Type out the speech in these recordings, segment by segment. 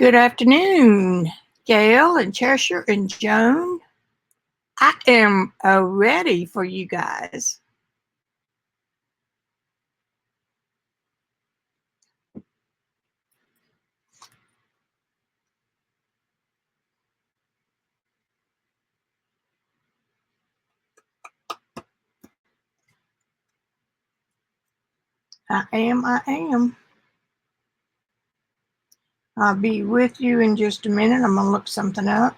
Good afternoon, Gail and Cheshire and Joan. I am ready for you guys. I am. I'll be with you in just a minute. I'm going to look something up.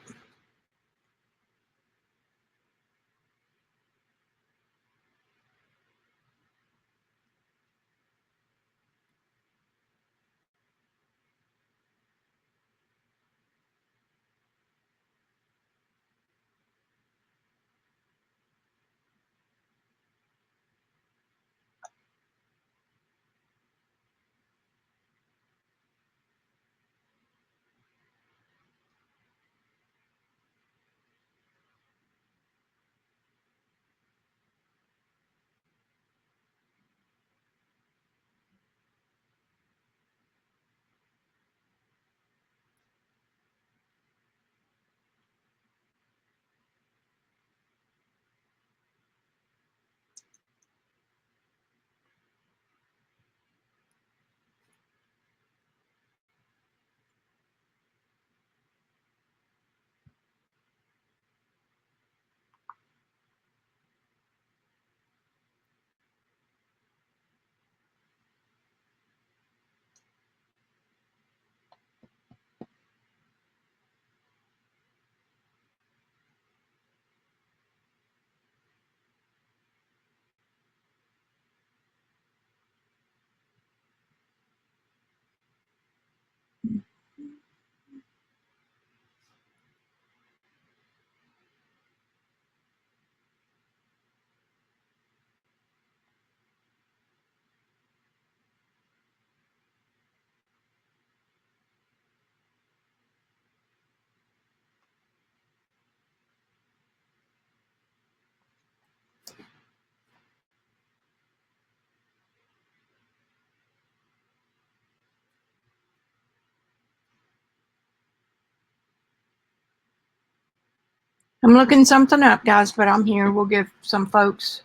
I'm looking something up, guys, but I'm here. We'll give some folks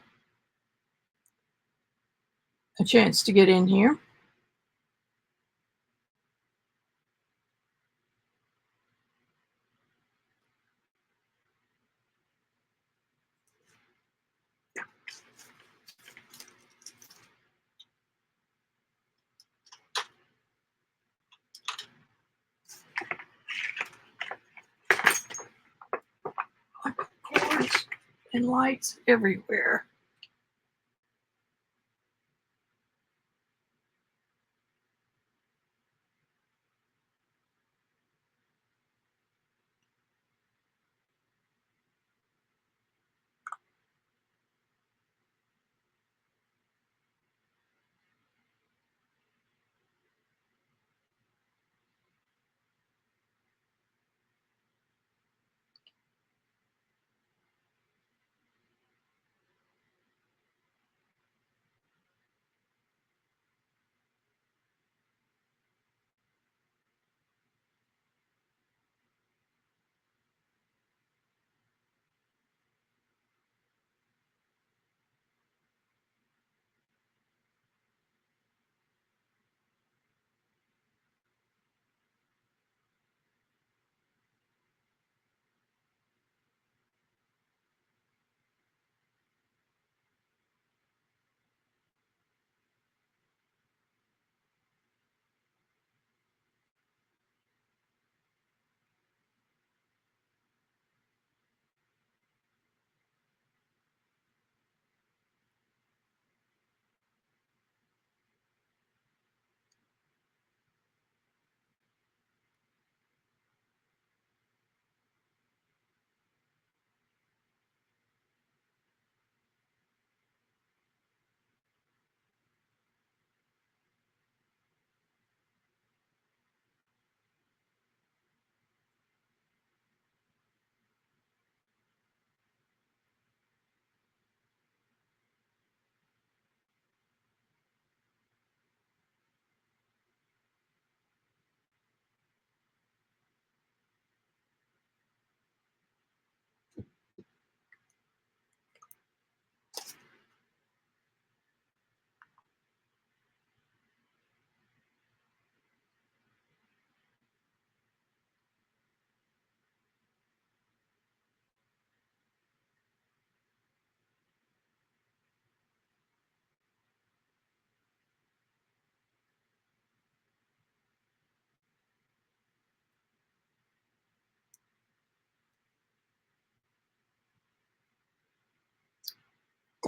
a chance to get in here. Cords and lights everywhere.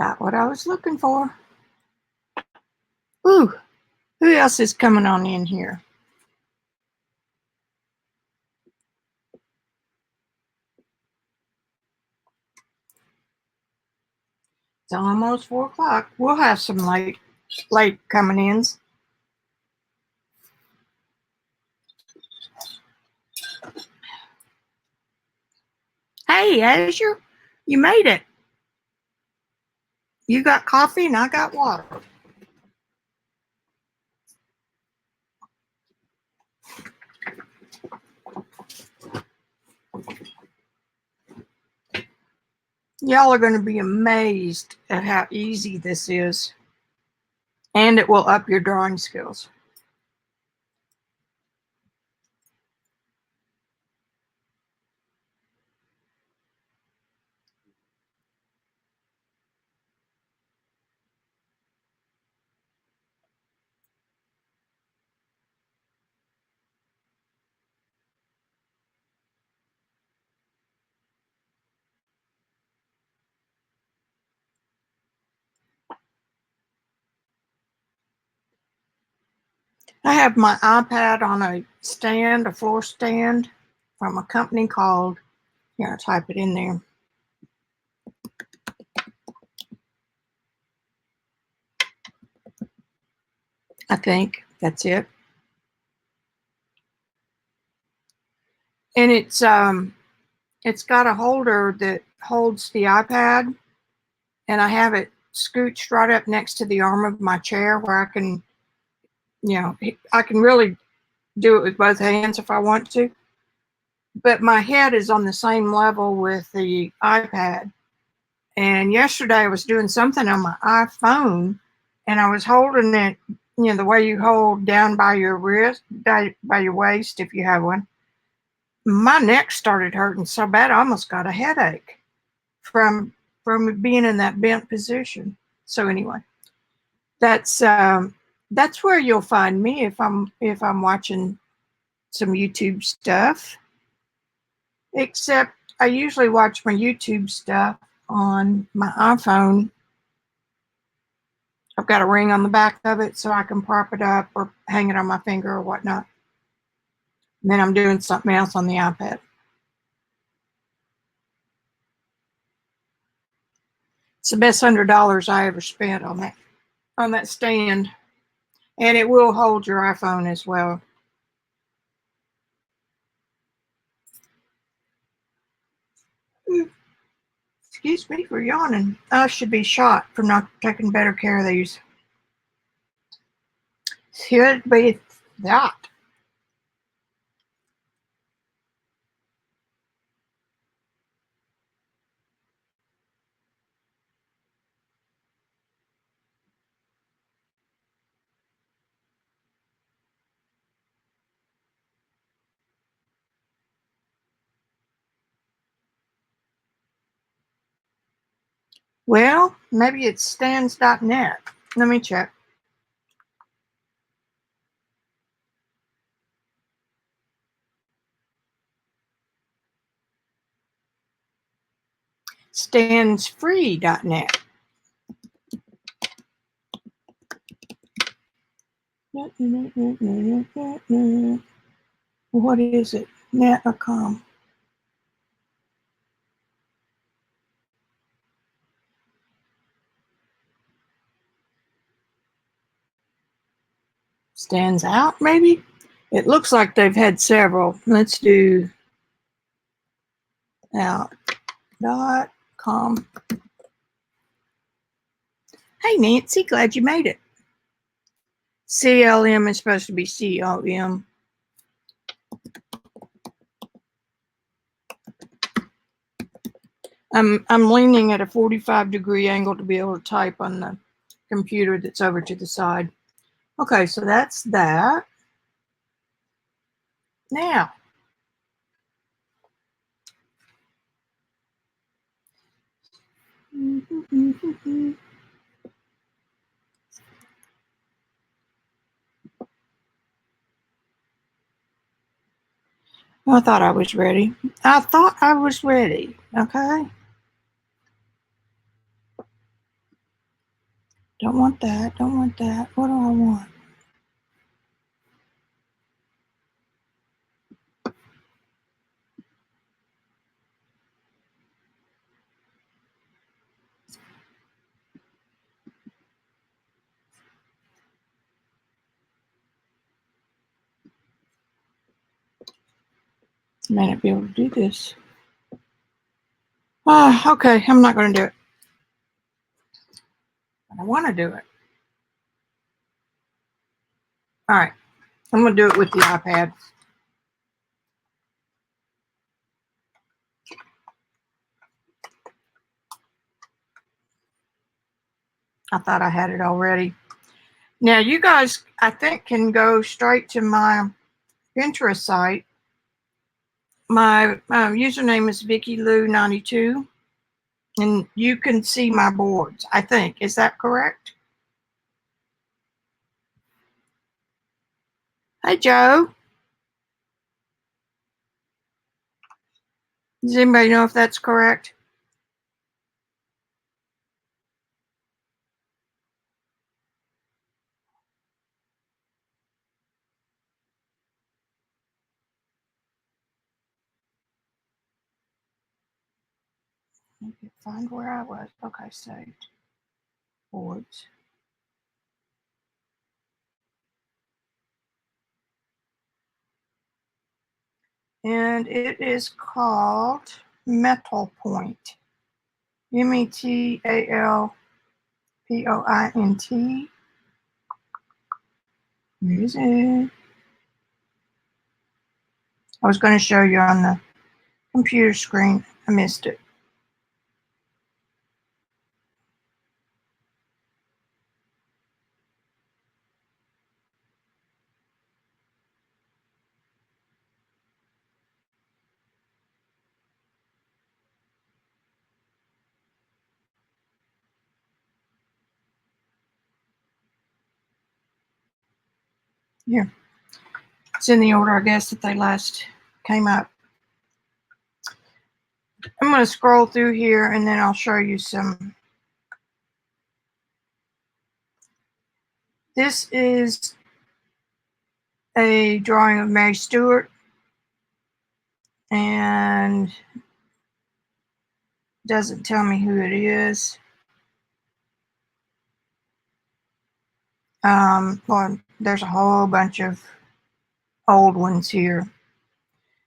Got what I was looking for. Ooh, who else is coming on in here? It's almost 4 o'clock. We'll have some late coming ins. Hey, Azure, you made it. You got coffee and I got water. Y'all are going to be amazed at how easy this is. And it will up your drawing skills. I have my iPad on a stand, a floor stand from a company called, here, I'll type it in there. I think that's it. And it's got a holder that holds the iPad, and I have it scooched right up next to the arm of my chair where I can, I can really do it with both hands if I want to. But my head is on the same level with the iPad. And yesterday I was doing something on my iPhone, and I was holding it, the way you hold down by your wrist, by your waist if you have one. My neck started hurting so bad I almost got a headache from being in that bent position. So anyway, that's where you'll find me if I'm watching some YouTube stuff. Except I usually watch my YouTube stuff on my iPhone. I've got a ring on the back of it so I can prop it up or hang it on my finger or whatnot. And then I'm doing something else on the iPad. It's the best $100 I ever spent on that stand. And it will hold your iPhone as well. Excuse me for yawning. I should be shot for not taking better care of these. Should be that. Well, maybe it's stands.net. Let me check. Standsfree.net. What is it? Net.com. Stands out, maybe? It looks like they've had several. Let's do out.com. Hey, Nancy, glad you made it. CLM is supposed to be COM. I'm leaning at a 45-degree angle to be able to type on the computer that's over to the side. Okay, so that's that. Now, I thought I was ready. Okay. Don't want that. Don't want that. What do I want? I may not be able to do this. Okay, I'm not going to do it. I want to do it. All right, I'm going to do it with the iPad. I thought I had it already. Now, you guys, I think, can go straight to my Pinterest site. My username is VickyLou92, and you can see my boards, I think. Is that correct? Hey, Joe. Does anybody know if that's correct? I can find where I was. Okay, saved. Boards. And it is called Metal Point. METALPOINT. Music. I was going to show you on the computer screen. I missed it. Yeah. It's in the order, I guess, that they last came up. I'm going to scroll through here and then I'll show you some. This is a drawing of Mary Stuart, and doesn't tell me who it is. Well, there's a whole bunch of old ones here,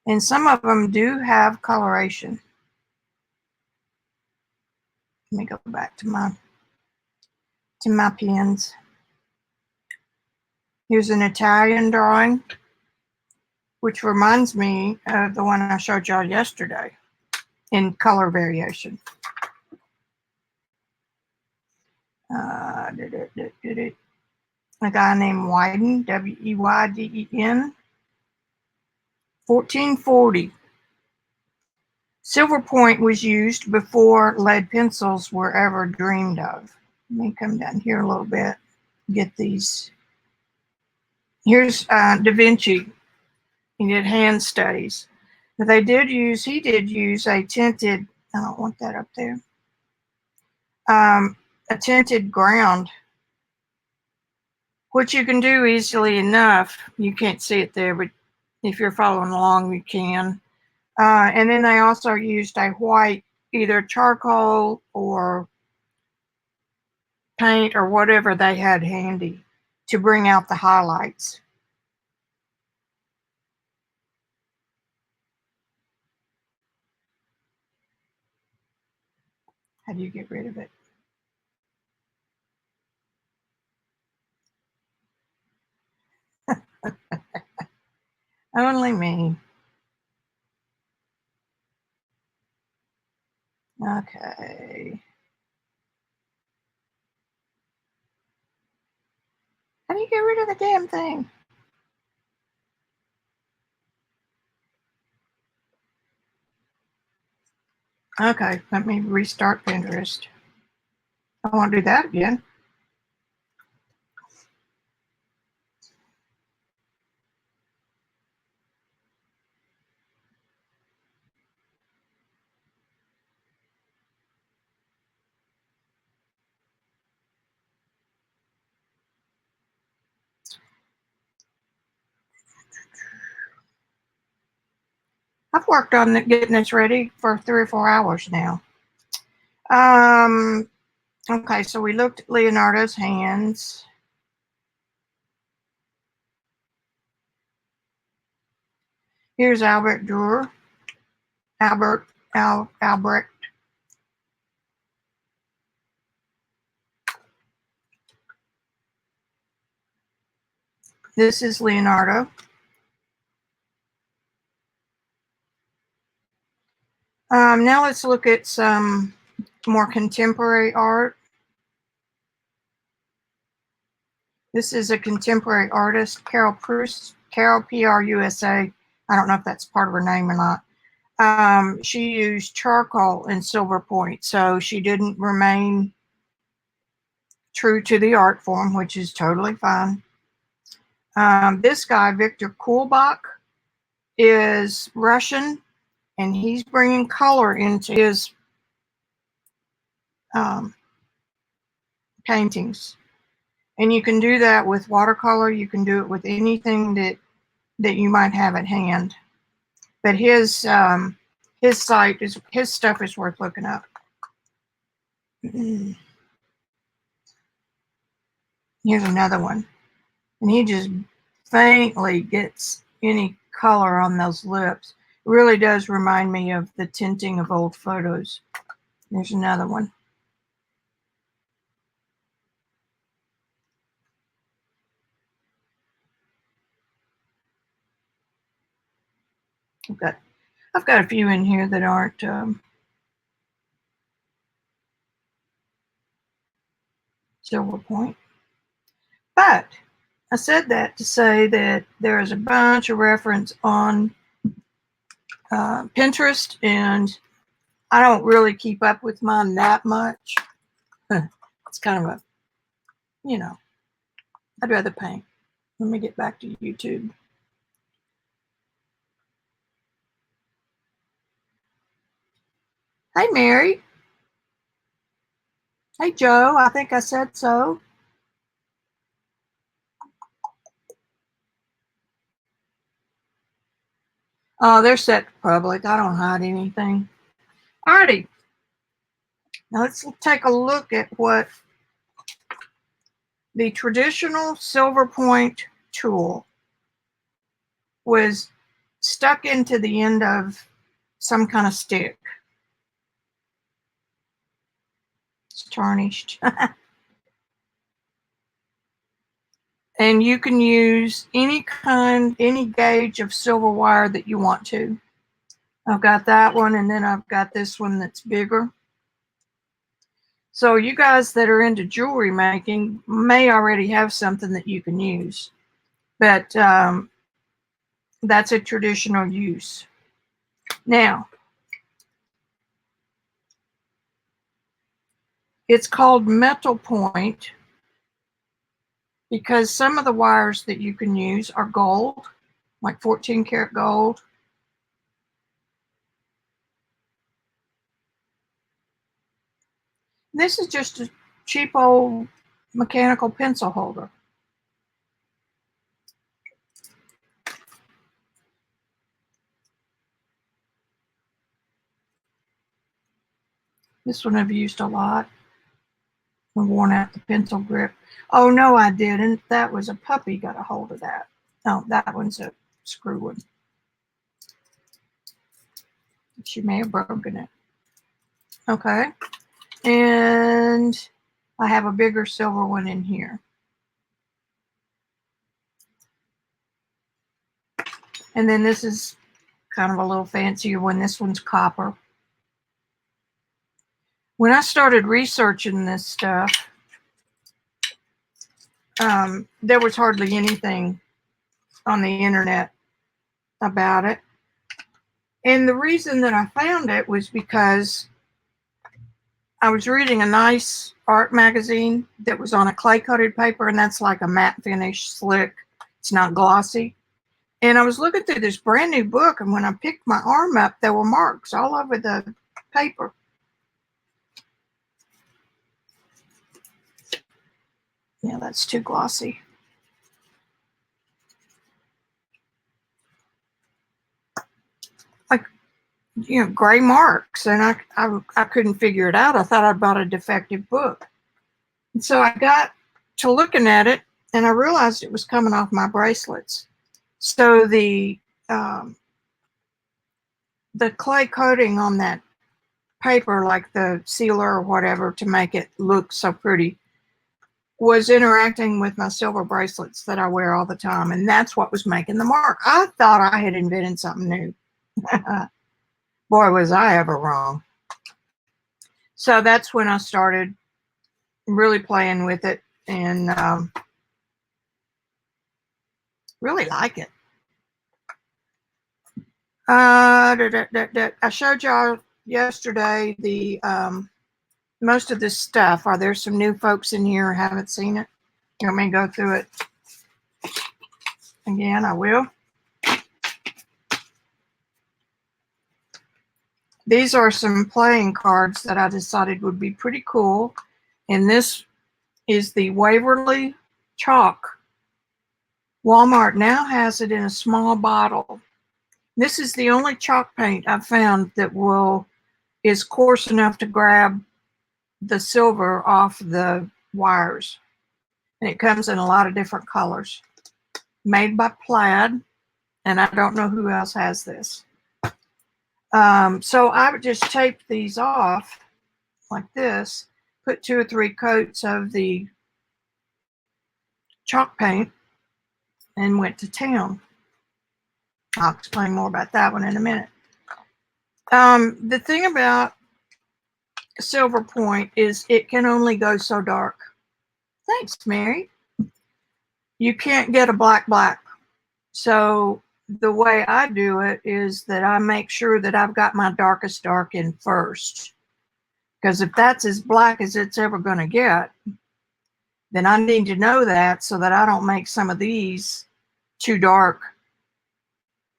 and some of them do have coloration. Let me go back to my pens. Here's an Italian drawing, which reminds me of the one I showed y'all yesterday in color variation. A guy named Wyden, Weyden, 1440. Silverpoint was used before lead pencils were ever dreamed of. Let me come down here a little bit, get these. Here's Da Vinci. He did hand studies. But he did use a tinted, I don't want that up there, a tinted ground, which you can do easily enough. You can't see it there, but if you're following along, you can. And then they also used a white, either charcoal or paint or whatever they had handy to bring out the highlights. How do you get rid of it? Only me. Okay. How do you get rid of the damn thing? Okay, let me restart Pinterest. I want to do that again. I've worked on getting this ready for 3 or 4 hours now. Okay, so we looked at Leonardo's hands. Here's Albert Dürer. Albrecht. This is Leonardo. Now let's look at some more contemporary art. This is a contemporary artist, Carol Prusa, Carol P-R-U-S-A. I don't know if that's part of her name or not. She used charcoal in Silverpoint, so she didn't remain true to the art form, which is totally fine. This guy, Victor Kulbach, is Russian, and he's bringing color into his paintings. And you can do that with watercolor. You can do it with anything that you might have at hand. But his stuff is worth looking up. Here's another one, and he just faintly gets any color on those lips. It really does remind me of the tinting of old photos. There's another one. I've got a few in here that aren't Silverpoint. But I said that to say that there is a bunch of reference on Pinterest, and I don't really keep up with mine that much. It's kind of a, you know, I'd rather paint. Let me get back to YouTube. Hey, Mary. Hey, Joe. I think I said so. Oh, they're set to public. I don't hide anything. Alrighty. Now let's take a look at what the traditional Silverpoint tool was stuck into the end of some kind of stick. It's tarnished. And you can use any gauge of silver wire that you want to. I've got that one, and then I've got this one that's bigger. So you guys that are into jewelry making may already have something that you can use, but that's a traditional use. Now, it's called metal point because some of the wires that you can use are gold, like 14 karat gold. This is just a cheap old mechanical pencil holder. This one I've used a lot. I've worn out the pencil grip. Oh, no, I didn't. That was a puppy got a hold of that. Oh, that one's a screw one. She may have broken it. Okay. And I have a bigger silver one in here. And then this is kind of a little fancier one. This one's copper. When I started researching this stuff, there was hardly anything on the internet about it. And the reason that I found it was because I was reading a nice art magazine that was on a clay-coated paper, and that's like a matte finish, slick. It's not glossy. And I was looking through this brand new book, and when I picked my arm up, there were marks all over the paper. Yeah, that's too glossy. gray marks, and I couldn't figure it out. I thought I bought a defective book. And so I got to looking at it, and I realized it was coming off my bracelets. So the clay coating on that paper, like the sealer or whatever, to make it look so pretty, was interacting with my silver bracelets that I wear all the time, and that's what was making the mark. I thought I had invented something new. Boy, was I ever wrong. So that's when I started really playing with it, and really like it. I showed y'all yesterday the most of this stuff. Are there some new folks in here who haven't seen it? You want me to go through it again? I will. These are some playing cards that I decided would be pretty cool. And this is the Waverly Chalk. Walmart now has it in a small bottle. This is the only chalk paint I've found that is coarse enough to grab the silver off the wires. And it comes in a lot of different colors. Made by Plaid, and I don't know who else has this. So I would just tape these off like this, put 2 or 3 coats of the chalk paint, and went to town. I'll explain more about that one in a minute. The thing about Silverpoint is it can only go so dark. Thanks, Mary. You can't get a black. So the way I do it is that I make sure that I've got my darkest dark in first. Because if that's as black as it's ever going to get, then I need to know that so that I don't make some of these too dark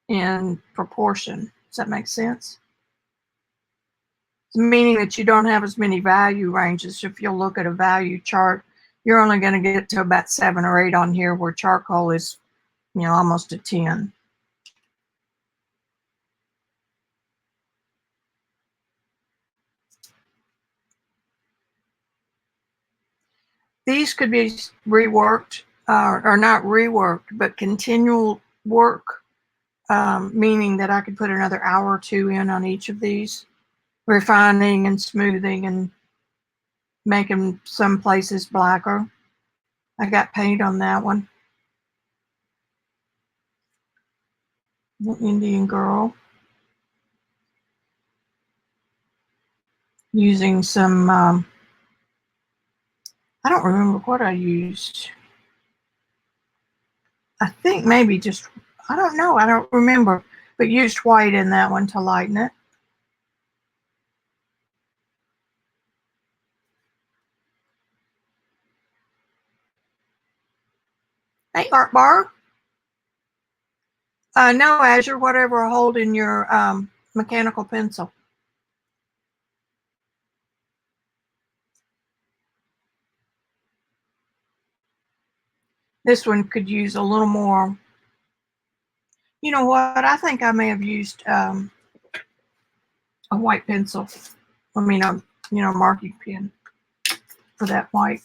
in proportion. Does that make sense? Meaning that you don't have as many value ranges. If you'll look at a value chart, you're only going to get to about 7 or 8 on here, where charcoal is, almost a 10. These could be reworked, or not reworked, but continual work, meaning that I could put another hour or 2 in on each of these, refining and smoothing and making some places blacker. I got paint on that one. The Indian girl. Using some, I don't remember what I used. I think maybe just, I don't know, I don't remember, but used white in that one to lighten it. Hey, Art Bar. No, Azure, whatever hold in your mechanical pencil. This one could use a little more. You know what? I think I may have used a white pencil. I mean, marking pen for that white.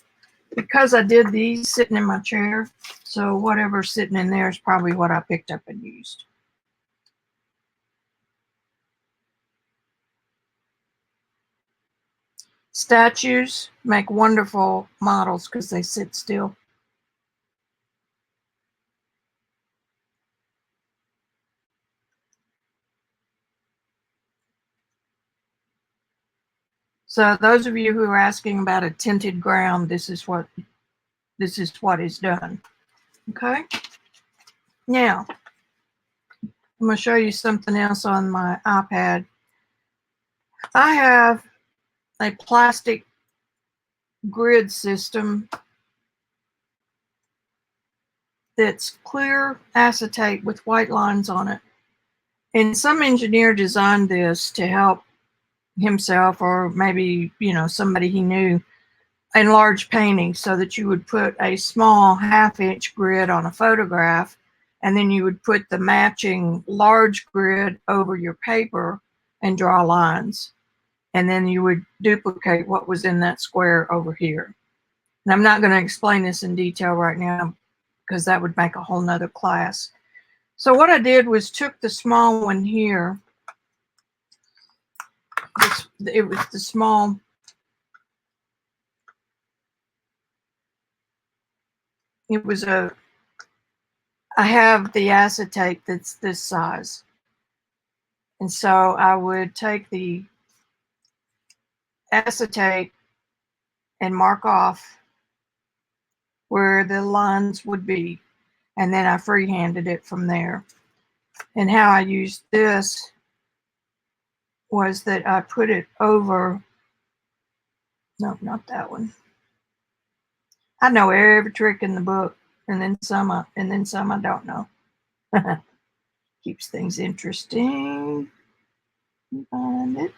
Because I did these sitting in my chair, so whatever's sitting in there is probably what I picked up and used. Statues make wonderful models because they sit still. So those of you who are asking about a tinted ground, this is what is done. Okay. Now, I'm going to show you something else on my iPad. I have a plastic grid system that's clear acetate with white lines on it. And some engineer designed this to help himself, or maybe, somebody he knew, enlarge paintings, so that you would put a small 1/2-inch grid on a photograph, and then you would put the matching large grid over your paper, and draw lines. And then you would duplicate what was in that square over here. And I'm not going to explain this in detail right now because that would make a whole nother class. So what I did was took the small one here. It was the small. It was I have the acetate that's this size. And so I would take the acetate and mark off where the lines would be. And then I freehanded it from there. And how I used this was that I put it over, no, not that one. I know every trick in the book, and then some I don't know. Keeps things interesting. Find it.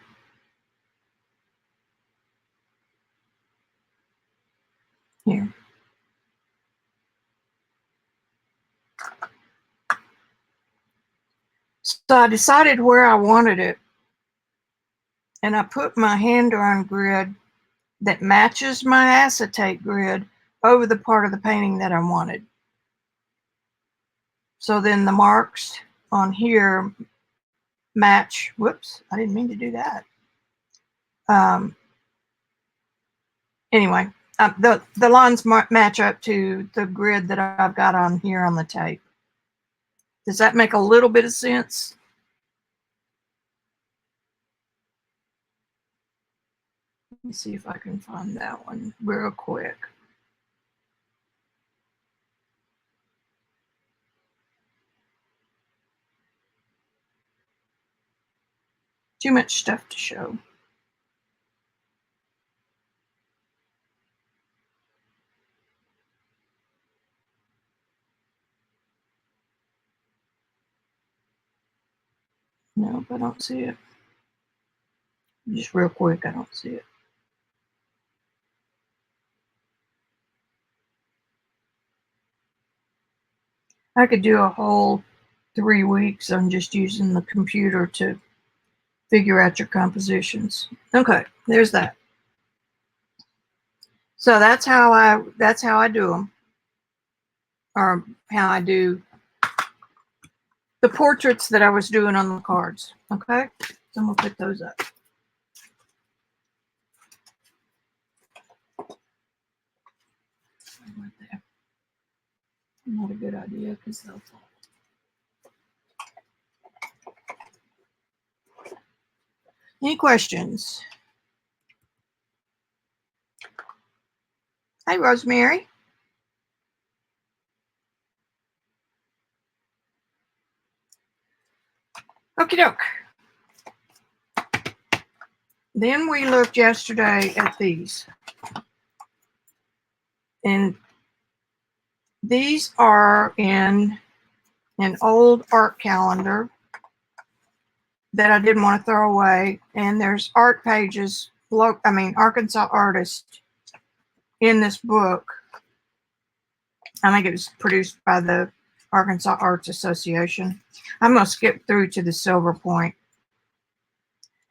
Here. So I decided where I wanted it, and I put my hand-drawn grid that matches my acetate grid over the part of the painting that I wanted. So then the marks on here match. Whoops, I didn't mean to do that. Anyway, the lines match up to the grid that I've got on here on the tape. Does that make a little bit of sense? Let me see if I can find that one real quick. Too much stuff to show. No, I don't see it. Just real quick, I don't see it. I could do a whole 3 weeks on just using the computer to figure out your compositions. Okay, there's that. So that's how I do them, or how I do the portraits that I was doing on the cards. Okay, so I'm gonna put those up. Right there. Not a good idea because they'll fall. Any questions? Hey, Rosemary. Okie doke. Then we looked yesterday at these. And these are in an old art calendar that I didn't want to throw away. And there's art pages, Arkansas artists in this book. I think it was produced by the Arkansas Arts Association. I'm going to skip through to the Silverpoint.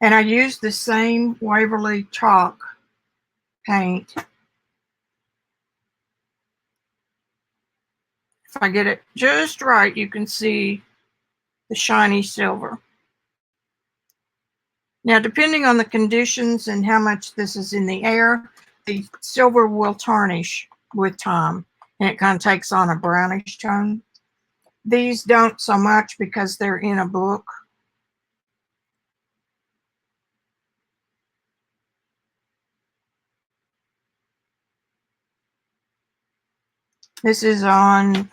And I used the same Waverly chalk paint. If I get it just right, you can see the shiny silver. Now, depending on the conditions and how much this is in the air, the silver will tarnish with time, and it kind of takes on a brownish tone. These don't so much because they're in a book. This is on,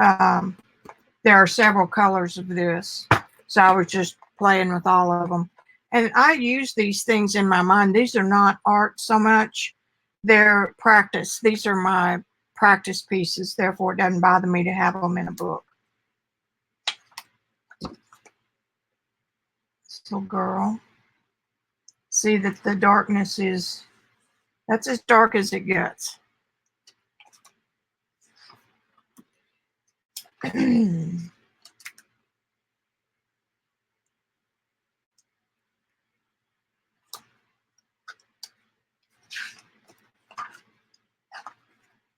there are several colors of this, so I was just playing with all of them. And I use these things in my mind. These are not art so much. They're practice. These are my practice pieces. Therefore, it doesn't bother me to have them in a book. So, girl, see that the darkness is, that's as dark as it gets.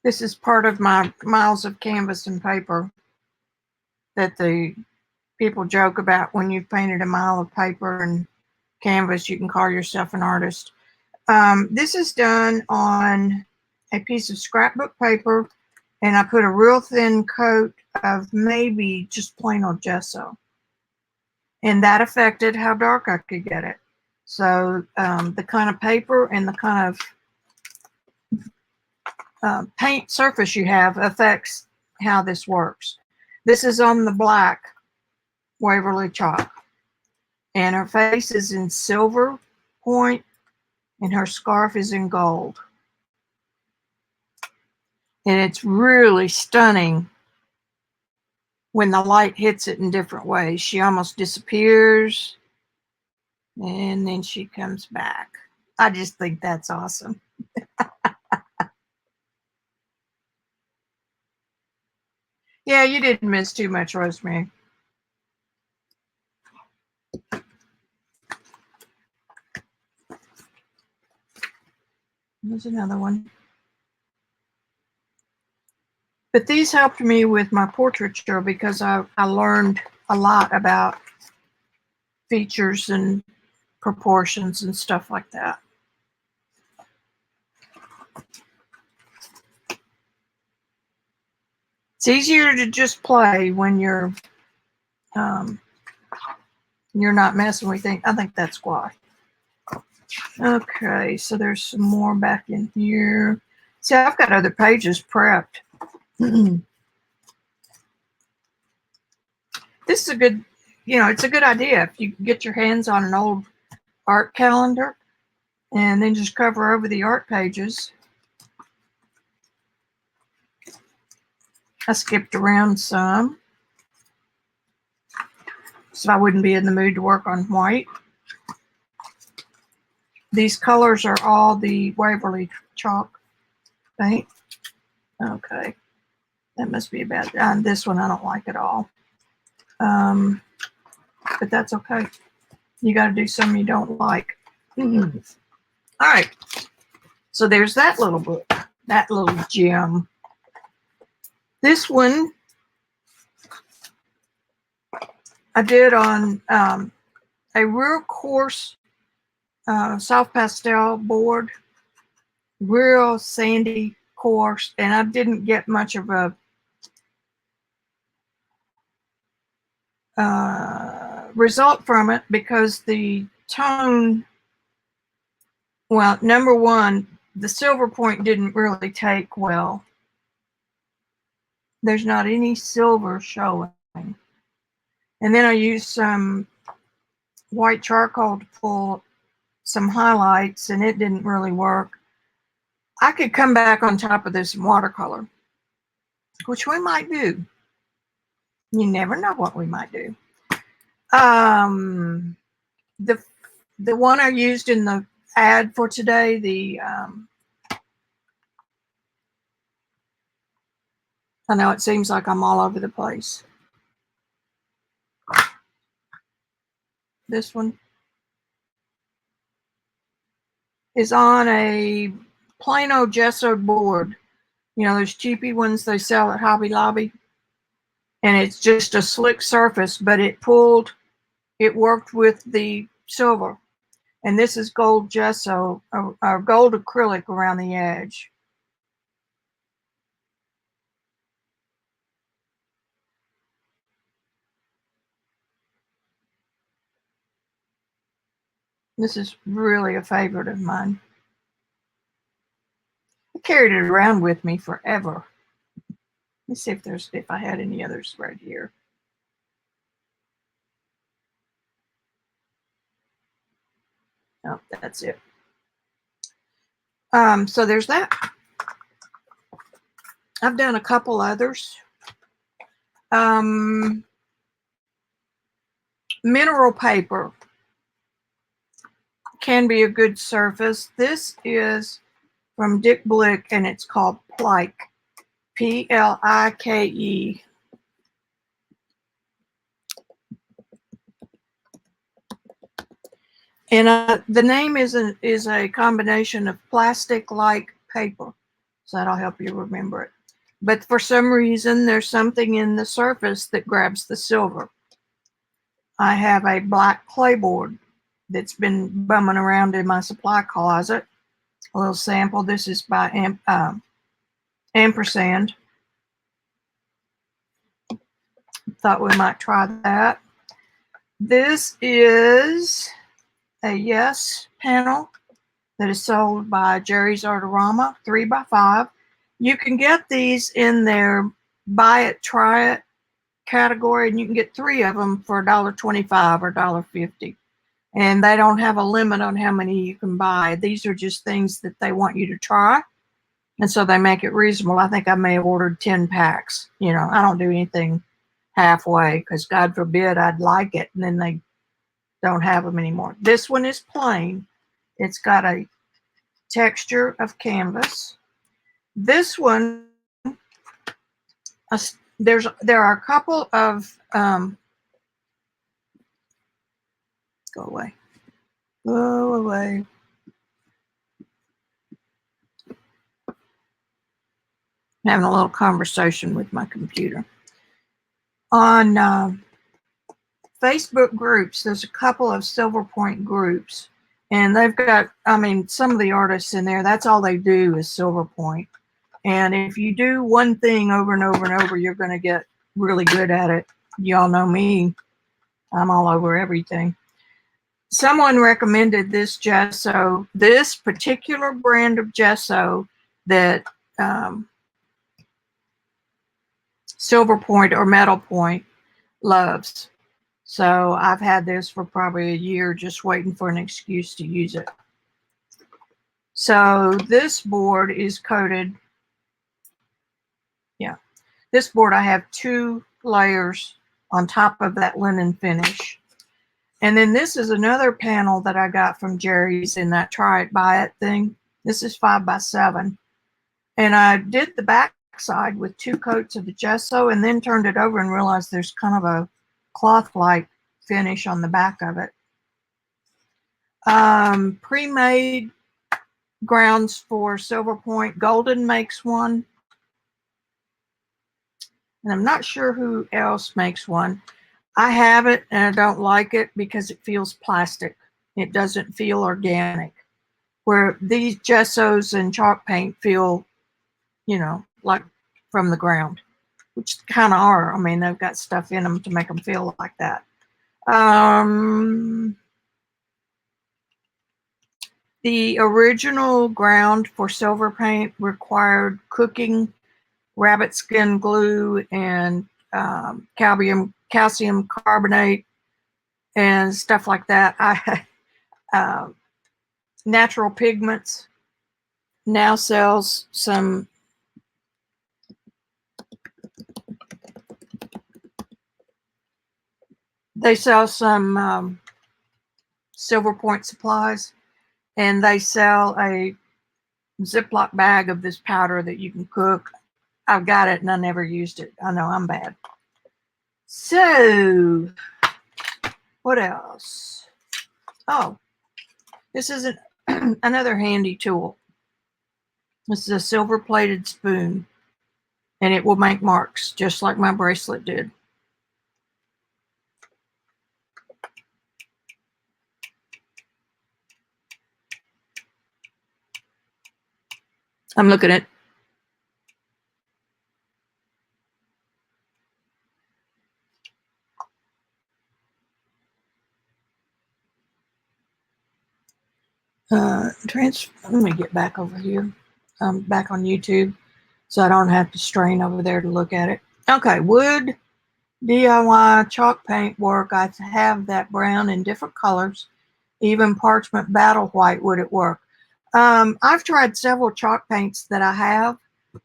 This is part of my miles of canvas and paper that the people joke about. When you've painted a mile of paper and canvas, you can call yourself an artist. This is done on a piece of scrapbook paper, and I put a real thin coat of maybe just plain old gesso, and that affected how dark I could get it. So the kind of paper and the kind of paint surface you have affects how this works. This is on the black Waverly chalk, and her face is in Silverpoint, and her scarf is in gold. And it's really stunning when the light hits it in different ways. She almost disappears, and then she comes back. I just think that's awesome. Yeah, you didn't miss too much, Rosemary. There's another one. But these helped me with my portraiture because I learned a lot about features and proportions and stuff like that. It's easier to just play when you're not messing with things. I think that's why. Okay, so there's some more back in here. See, I've got other pages prepped. This is a good, it's a good idea if you get your hands on an old art calendar and then just cover over the art pages. I skipped around some, so I wouldn't be in the mood to work on white. These colors are all the Waverly chalk paint. Okay, that must be a bad. This one I don't like at all. But that's okay. You got to do something you don't like. All right. So there's that little book, that little gem. This one I did on a real coarse soft pastel board, real sandy coarse, and I didn't get much of a result from it because the tone, well, number one, the Silverpoint didn't really take well. There's not any silver showing. And then I used some white charcoal to pull some highlights, and it didn't really work. I could come back on top of this in watercolor, which we might do. You never know what we might do. The one I used in the ad for today, I know it seems like I'm all over the place. This one is on a plain old gessoed board. Those cheapy ones they sell at Hobby Lobby. And it's just a slick surface, but it worked with the silver. And this is gold gesso, or gold acrylic around the edge. This is really a favorite of mine. I carried it around with me forever. Let me see if I had any others right here. Oh, that's it. So there's that. I've done a couple others. Mineral paper can be a good surface. This is from Dick Blick, and it's called Plike. Plike. And the name is a combination of plastic-like paper. So that'll help you remember it. But for some reason, there's something in the surface that grabs the silver. I have a black clayboard that's been bumming around in my supply closet. A little sample. This is by Ampersand. Thought we might try that. This is a Yes panel that is sold by Jerry's Artorama, 3x5. You can get these in their buy it, try it category, and you can get 3 of them for $1.25 or $1.50. And they don't have a limit on how many you can buy. These are just things that they want you to try. And so they make it reasonable. I think I may have ordered 10 packs. You know, I don't do anything halfway because God forbid I'd like it and then they don't have them anymore. This one is plain. It's got a texture of canvas. This one, there are a couple of go away. Go away. I'm having a little conversation with my computer. On Facebook groups, there's a couple of Silverpoint groups, and they've got, I mean, some of the artists in there, that's all they do is Silverpoint. And if you do one thing over and over and over, you're going to get really good at it. Y'all know me. I'm all over everything. Someone recommended this gesso, this particular brand of gesso that Silverpoint or Metal Point loves. So I've had this for probably a year, just waiting for an excuse to use it. So this board is coated. Yeah, this board, I have 2 layers on top of that linen finish. And then this is another panel that I got from Jerry's in that try it, buy it thing. This is 5x7. And I did the back side with 2 coats of the gesso and then turned it over and realized there's kind of a cloth-like finish on the back of it. Pre-made grounds for Silverpoint. Golden makes one. And I'm not sure who else makes one. I have it and I don't like it because it feels plastic. It doesn't feel organic. Where these gessos and chalk paint feel, you know, like from the ground, which kind of are. I mean, they've got stuff in them to make them feel like that. The original ground for silver paint required cooking rabbit skin glue and calcium carbonate and stuff like that. Natural Pigments now sells some Silverpoint supplies, and they sell a Ziploc bag of this powder that you can cook. I've got it and I never used it. I know I'm bad. So, what else? Oh, this is another handy tool. This is a silver-plated spoon, and it will make marks just like my bracelet did. I'm looking at let me get back over here. I'm back on YouTube, so I don't have to strain over there to look at it. Okay, wood DIY chalk paint work. I have that brown in different colors. Even parchment battle white would it work. I've tried several chalk paints that I have,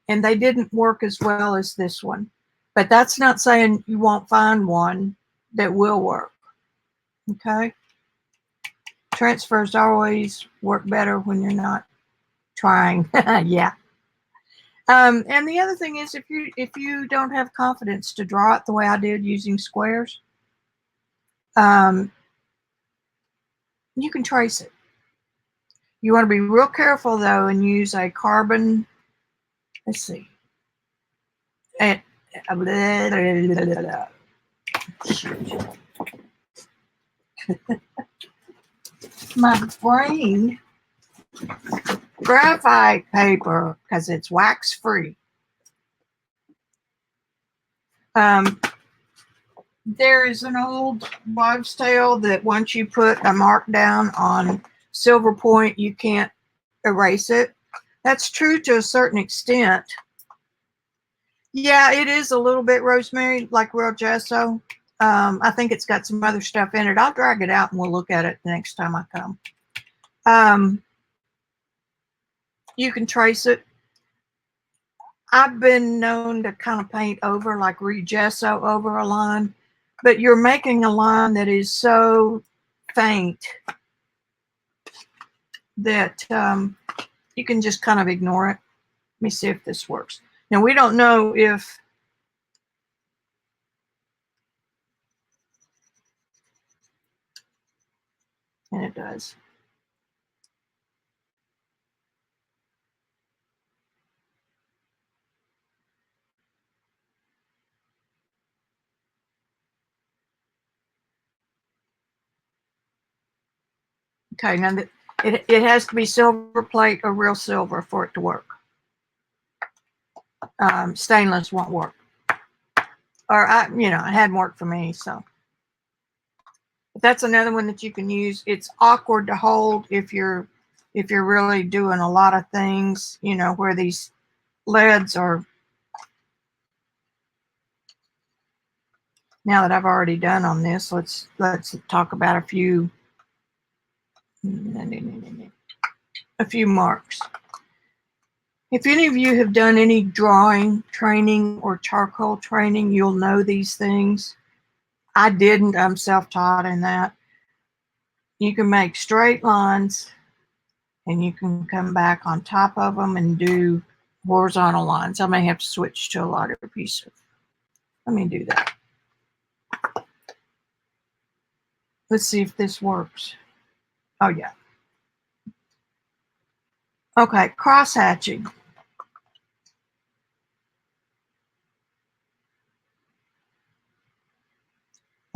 and they didn't work as well as this one. But that's not saying you won't find one that will work. Okay? Transfers always work better when you're not trying. Yeah. And the other thing is, if you don't have confidence to draw it the way I did using squares, you can trace it. You want to be real careful though and use a carbon Let's see. And, my brain, graphite paper, because it's wax free. There is an old wives' tale that once you put a mark down on Silverpoint, you can't erase it. That's true to a certain extent. Yeah, it is a little bit rosemary, like real gesso. I think it's got some other stuff in it. I'll drag it out and we'll look at it the next time I come. You can trace it. I've been known to kind of paint over, like re-gesso over a line, but you're making a line that is so faint that you can just kind of ignore it. Let me see if this works. Now, we don't know if and it does. Okay, now it has to be silver plate or real silver for it to work. Stainless won't work. Or it hadn't worked for me, so. But that's another one that you can use. It's awkward to hold if you're really doing a lot of things, where these leads are. Now that I've already done on this, let's talk about a few marks. If any of you have done any drawing training or charcoal training, you'll know these things. I didn't. I'm self-taught in that. You can make straight lines and you can come back on top of them and do horizontal lines. I may have to switch to a lighter piece. Let me do that. Let's see if this works. Oh, yeah. Okay, cross hatching.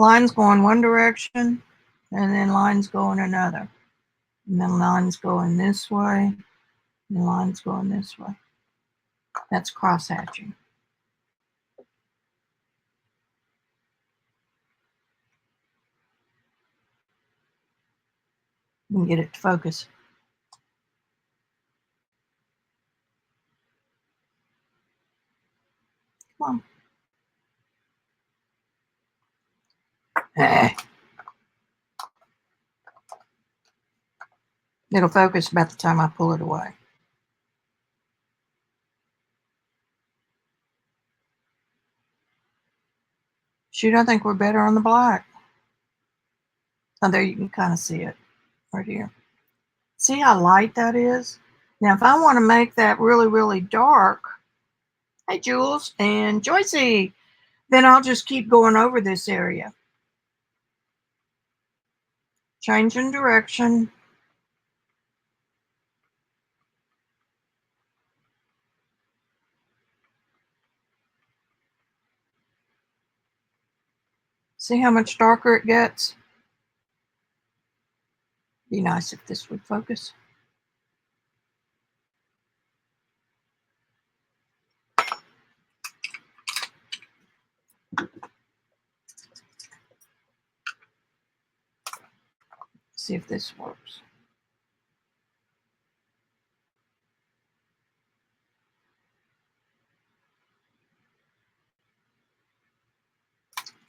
Lines going one direction, and then lines going another. And then lines going this way, and lines going this way. That's cross hatching. You can get it to focus. Come on. It'll focus about the time I pull it away. Shoot, I think we're better on the black. Oh, there you can kind of see it right here. See how light that is? Now, if I want to make that really, really dark, hey, Jules and Joycey, then I'll just keep going over this area. Changing direction. See how much darker it gets? Be nice if this would focus. See if this works.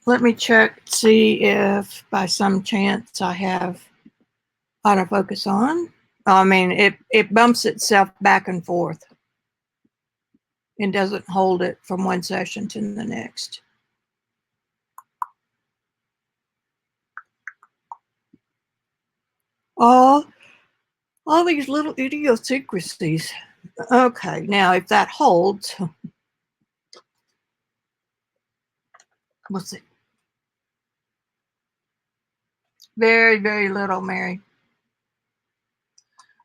Let me check, see if by some chance I have autofocus on. I mean, it bumps itself back and forth. It doesn't hold it from one session to the next. All these little idiosyncrasies. Okay, now if that holds, we'll see. Very, very little, Mary.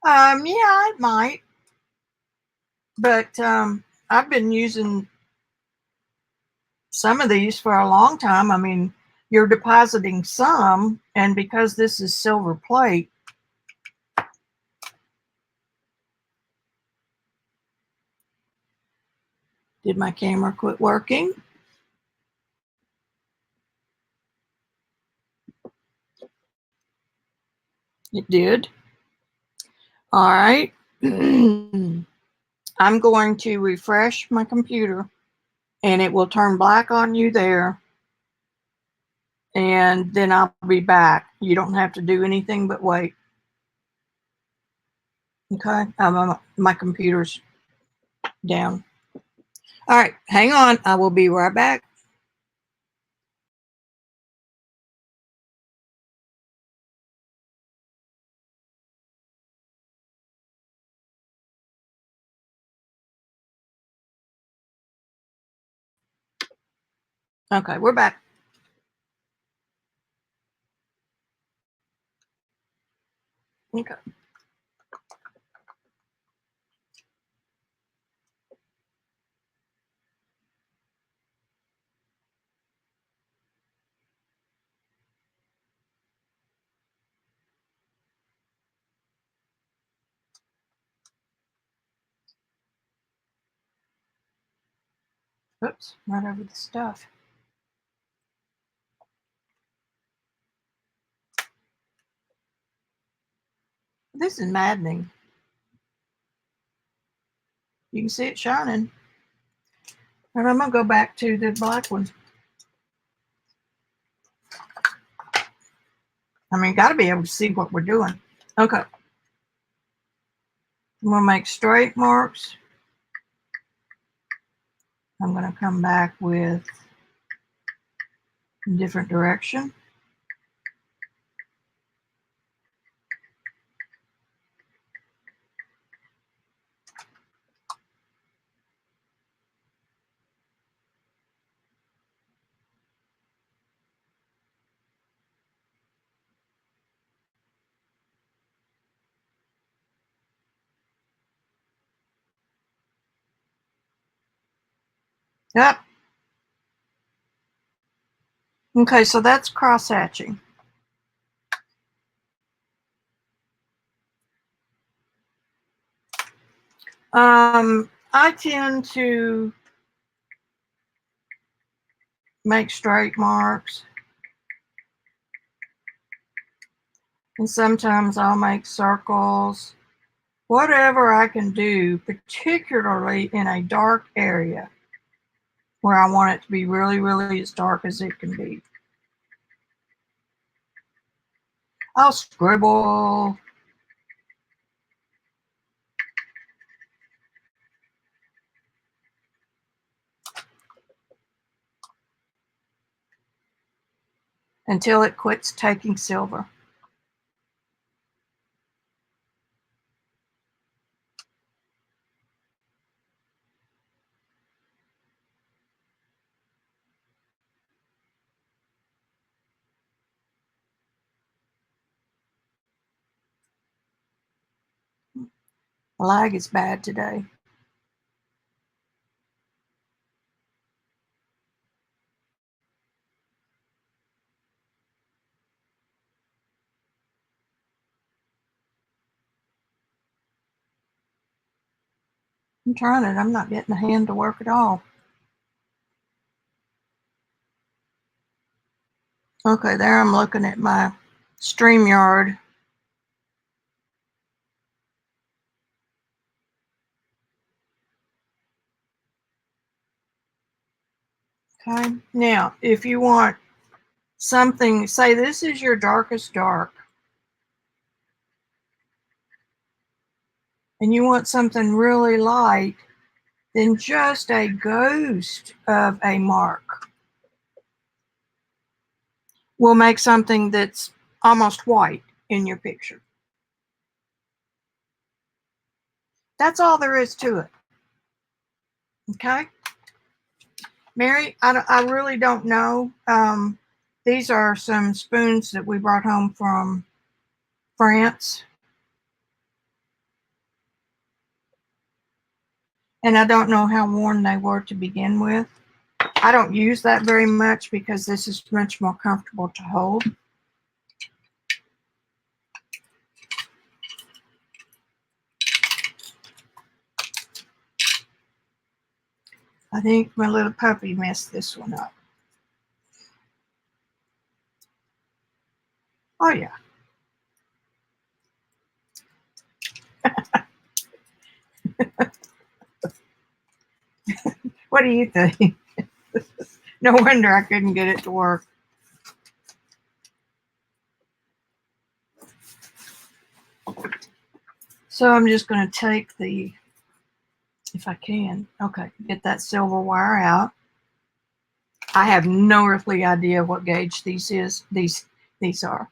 Yeah, it might. But I've been using some of these for a long time. I mean, you're depositing some, and because this is silver plate, did my camera quit working? It did. All right. I'm going to refresh my computer and it will turn black on you there. And then I'll be back. You don't have to do anything but wait. Okay. My computer's down. All right. Hang on. I will be right back. Okay. We're back. Okay. Oops. Right over the stuff. This is maddening. You can see it shining. And I'm going to go back to the black one. I mean, got to be able to see what we're doing. Okay. I'm going to make straight marks. I'm going to come back with a different direction. Yep. Okay, so that's cross hatching. I tend to make straight marks, and sometimes I'll make circles, whatever I can do, particularly in a dark area where I want it to be really, really as dark as it can be. I'll scribble. Until it quits taking silver. The lag is bad today. I'm trying it. I'm not getting the hand to work at all. Okay, there I'm looking at my StreamYard. Okay, now if you want something, say this is your darkest dark, and you want something really light, then just a ghost of a mark will make something that's almost white in your picture. That's all there is to it. Okay? Mary, I really don't know. These are some spoons that we brought home from France. And I don't know how worn they were to begin with. I don't use that very much because this is much more comfortable to hold. I think my little puppy messed this one up. Oh yeah. What do you think? No wonder I couldn't get it to work. So I'm just going to take the, if I can, okay, get that silver wire out. I have no earthly idea what gauge these are.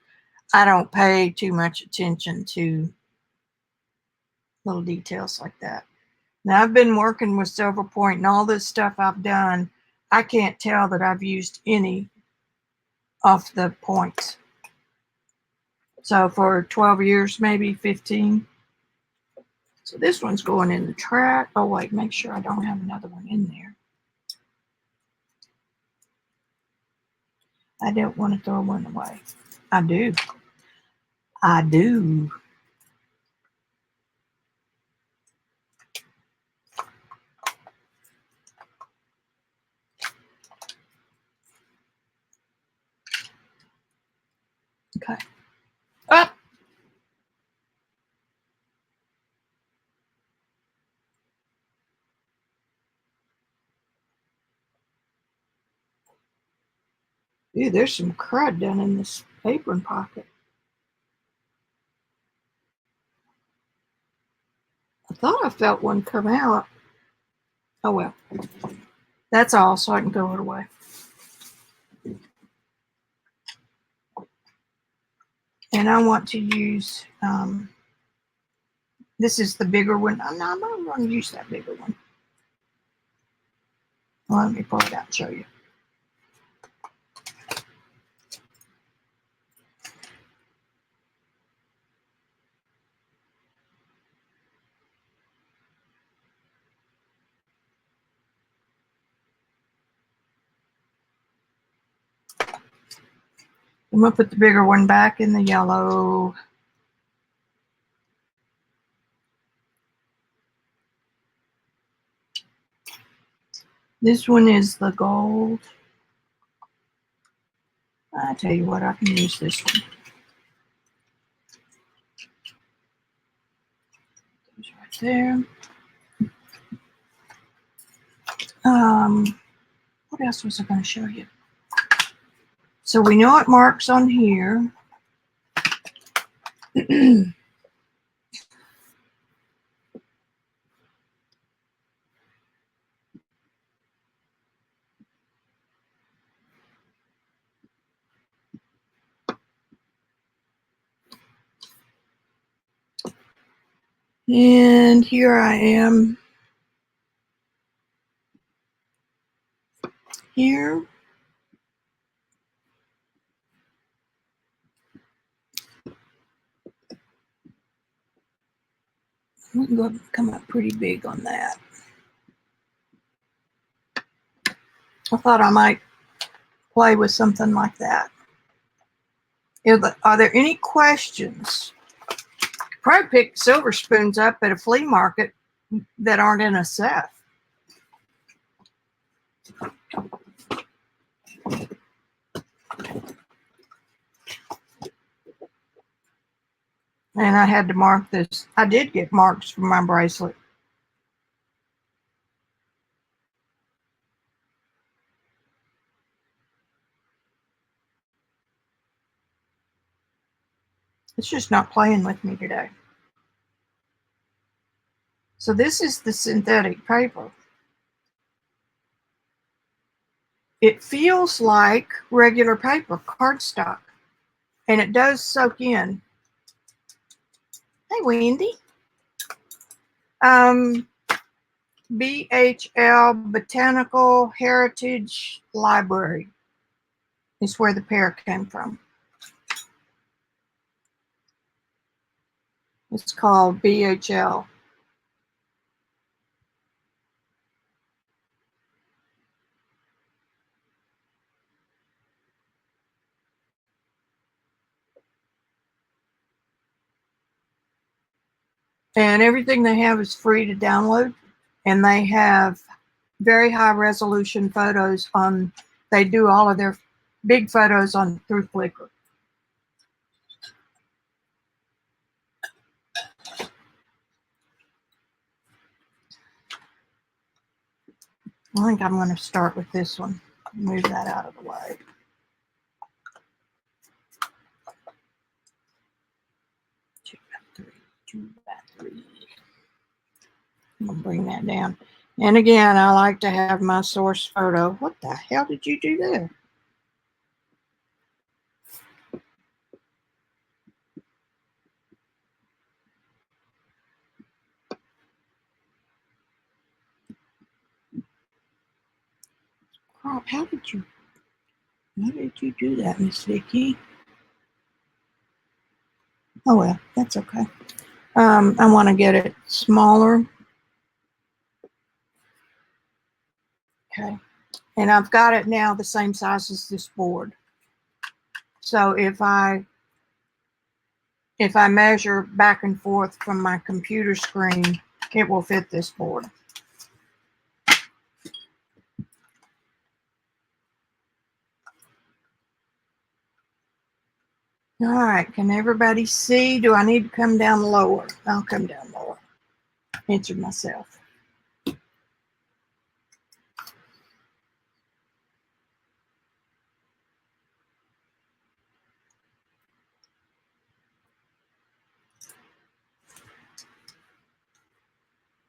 I don't pay too much attention to little details like that. Now I've been working with Silverpoint and all this stuff I've done. I can't tell that I've used any off the points. So for 12 years, maybe 15. So this one's going in the track. Oh wait, make sure I don't have another one in there. I don't want to throw one away. I do. I do. Okay. Up. Ew, there's some crud down in this apron pocket. I thought I felt one come out. Oh well. That's all, so I can throw it away. And I want to use, this is the bigger one. I'm not going to use that bigger one. Well, let me pull it out and show you. I'm going to put the bigger one back in the yellow. This one is the gold. I tell you what, I can use this one. Goes right there. What else was I going to show you? So we know it marks on here. And here I am. Here. I'm going to come up pretty big on that. I thought I might play with something like that. Are there any questions? Probably pick silver spoons up at a flea market that aren't in a set. And I had to mark this. I did get marks for my bracelet. It's just not playing with me today. So this is the synthetic paper. It feels like regular paper, cardstock, and it does soak in. Hey, Wendy. BHL Botanical Heritage Library is where the pear came from. It's called BHL. And everything they have is free to download. And they have very high resolution photos on, they do all of their big photos on through Flickr. I think I'm going to start with this one. Move that out of the way. Two by three. I'm going to bring that down. And again, I like to have my source photo. What the hell did you do there? Crap, how did you do that, Miss Vicki? Oh well, that's okay. I want to get it smaller. Okay. And I've got it now the same size as this board. So if I measure back and forth from my computer screen, it will fit this board. All right, can everybody see? Do I need to come down lower? I'll come down lower. Answer myself.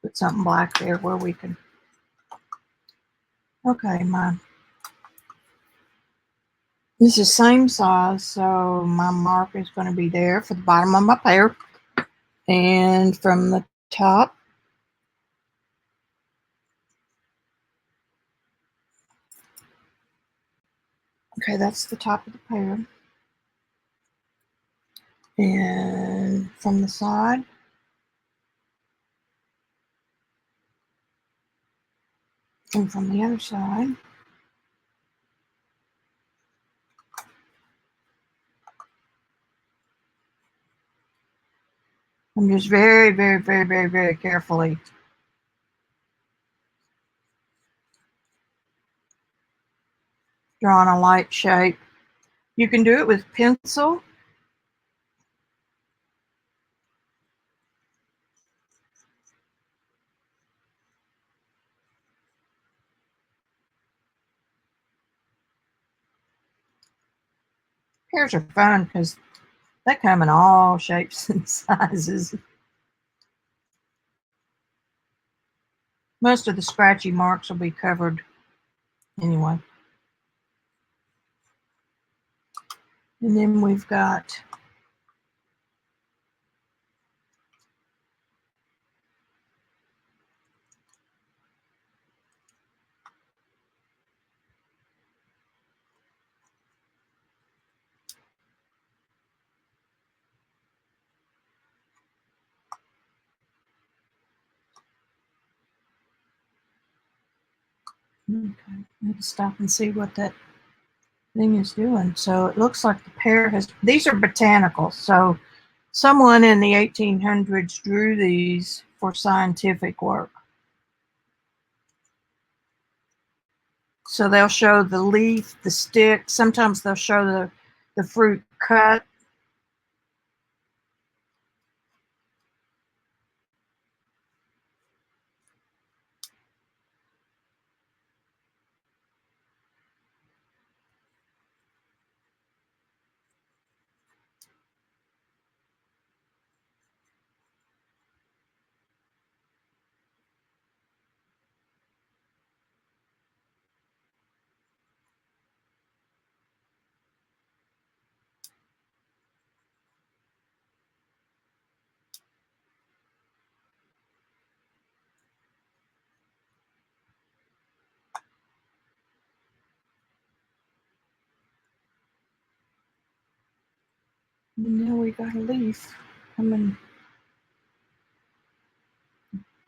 Put something black there where we can. Okay, this is same size, so my mark is going to be there for the bottom of my pear. And from the top, okay, that's the top of the pear. And from the side, and from the other side, I'm just very, very, very, very, very carefully drawing a light shape. You can do it with pencil. Pears are fun because they come in all shapes and sizes. Most of the scratchy marks will be covered anyway. And then we've got okay, I have to stop and see what that thing is doing. So it looks like the pear has, these are botanicals. So someone in the 1800s drew these for scientific work. So they'll show the leaf, the stick. Sometimes they'll show the fruit cut. And now we got a leaf coming.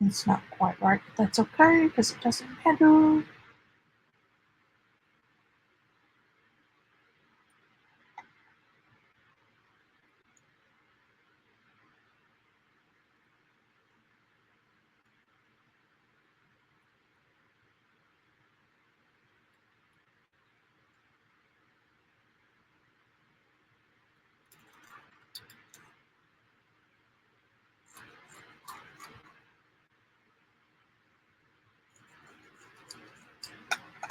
It's not quite right, but that's okay because it doesn't matter.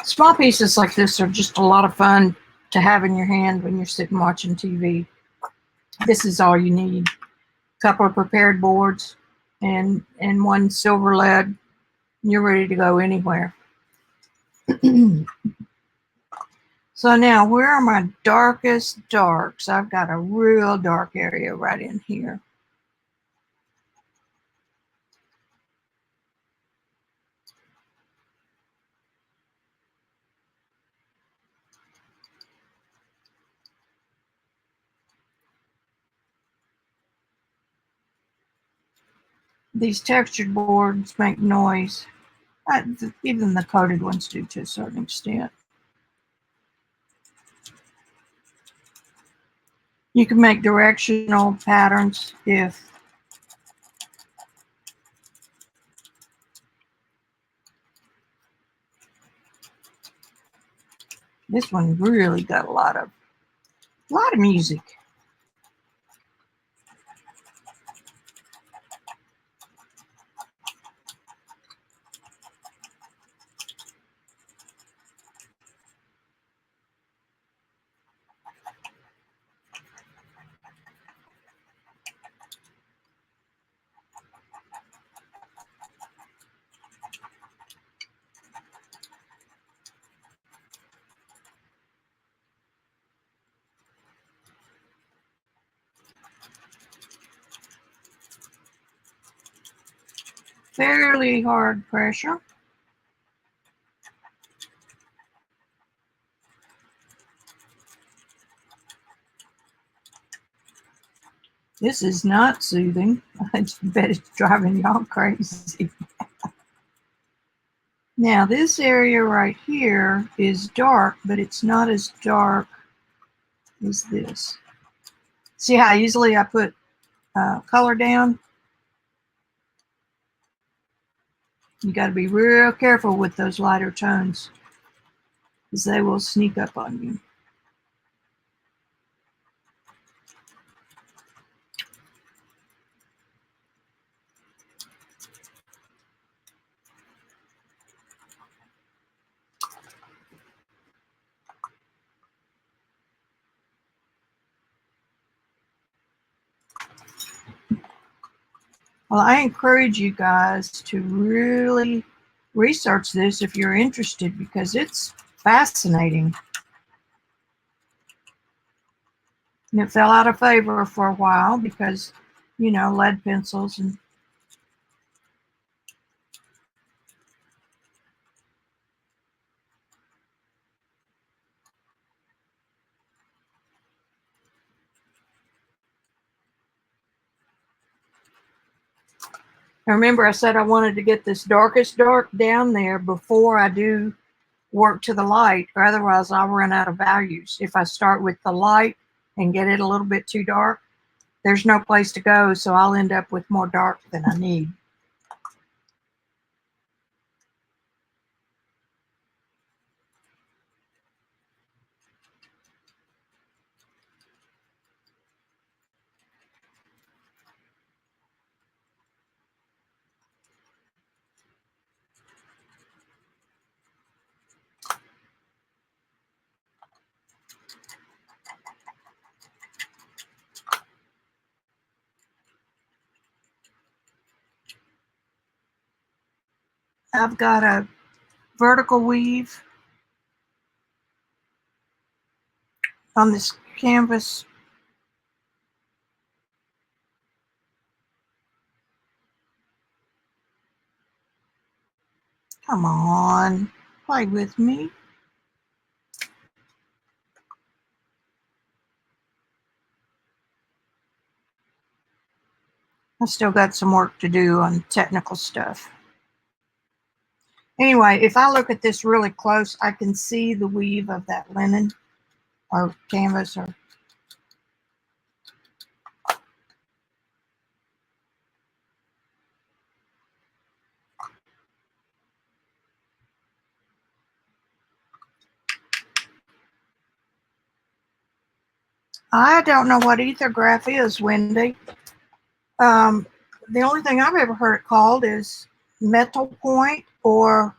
Small pieces like this are just a lot of fun to have in your hand when you're sitting watching TV. This is all you need. A couple of prepared boards and one silver lead. You're ready to go anywhere. So now, where are my darkest darks? I've got a real dark area right in here. These textured boards make noise. Even the coated ones do to a certain extent. You can make directional patterns if this one really got a lot of music. Fairly hard pressure. This is not soothing. I bet it's driving y'all crazy. Now this area right here is dark, but it's not as dark as this. See how easily I put color down? You got to be real careful with those lighter tones because they will sneak up on you. Well, I encourage you guys to really research this if you're interested because it's fascinating. And it fell out of favor for a while because, you know, lead pencils and remember I said I wanted to get this darkest dark down there before I do work to the light, or otherwise I'll run out of values. If I start with the light and get it a little bit too dark, there's no place to go, so I'll end up with more dark than I need. I've got a vertical weave on this canvas. Come on, play with me. I still got some work to do on technical stuff. Anyway, if I look at this really close, I can see the weave of that linen or canvas or I don't know what ethograph is, Wendy. The only thing I've ever heard it called is metal point or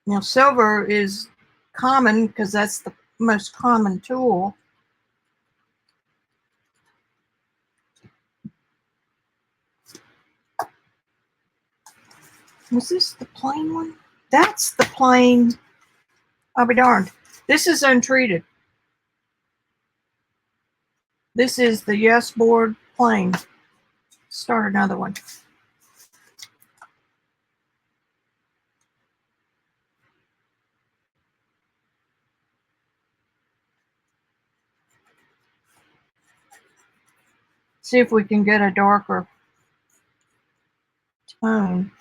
You know, silver is common because that's the most common tool. Was this the plain one? That's the plain. I'll be darned. This is untreated. This is the Yes board plain. Start another one. See if we can get a darker tone.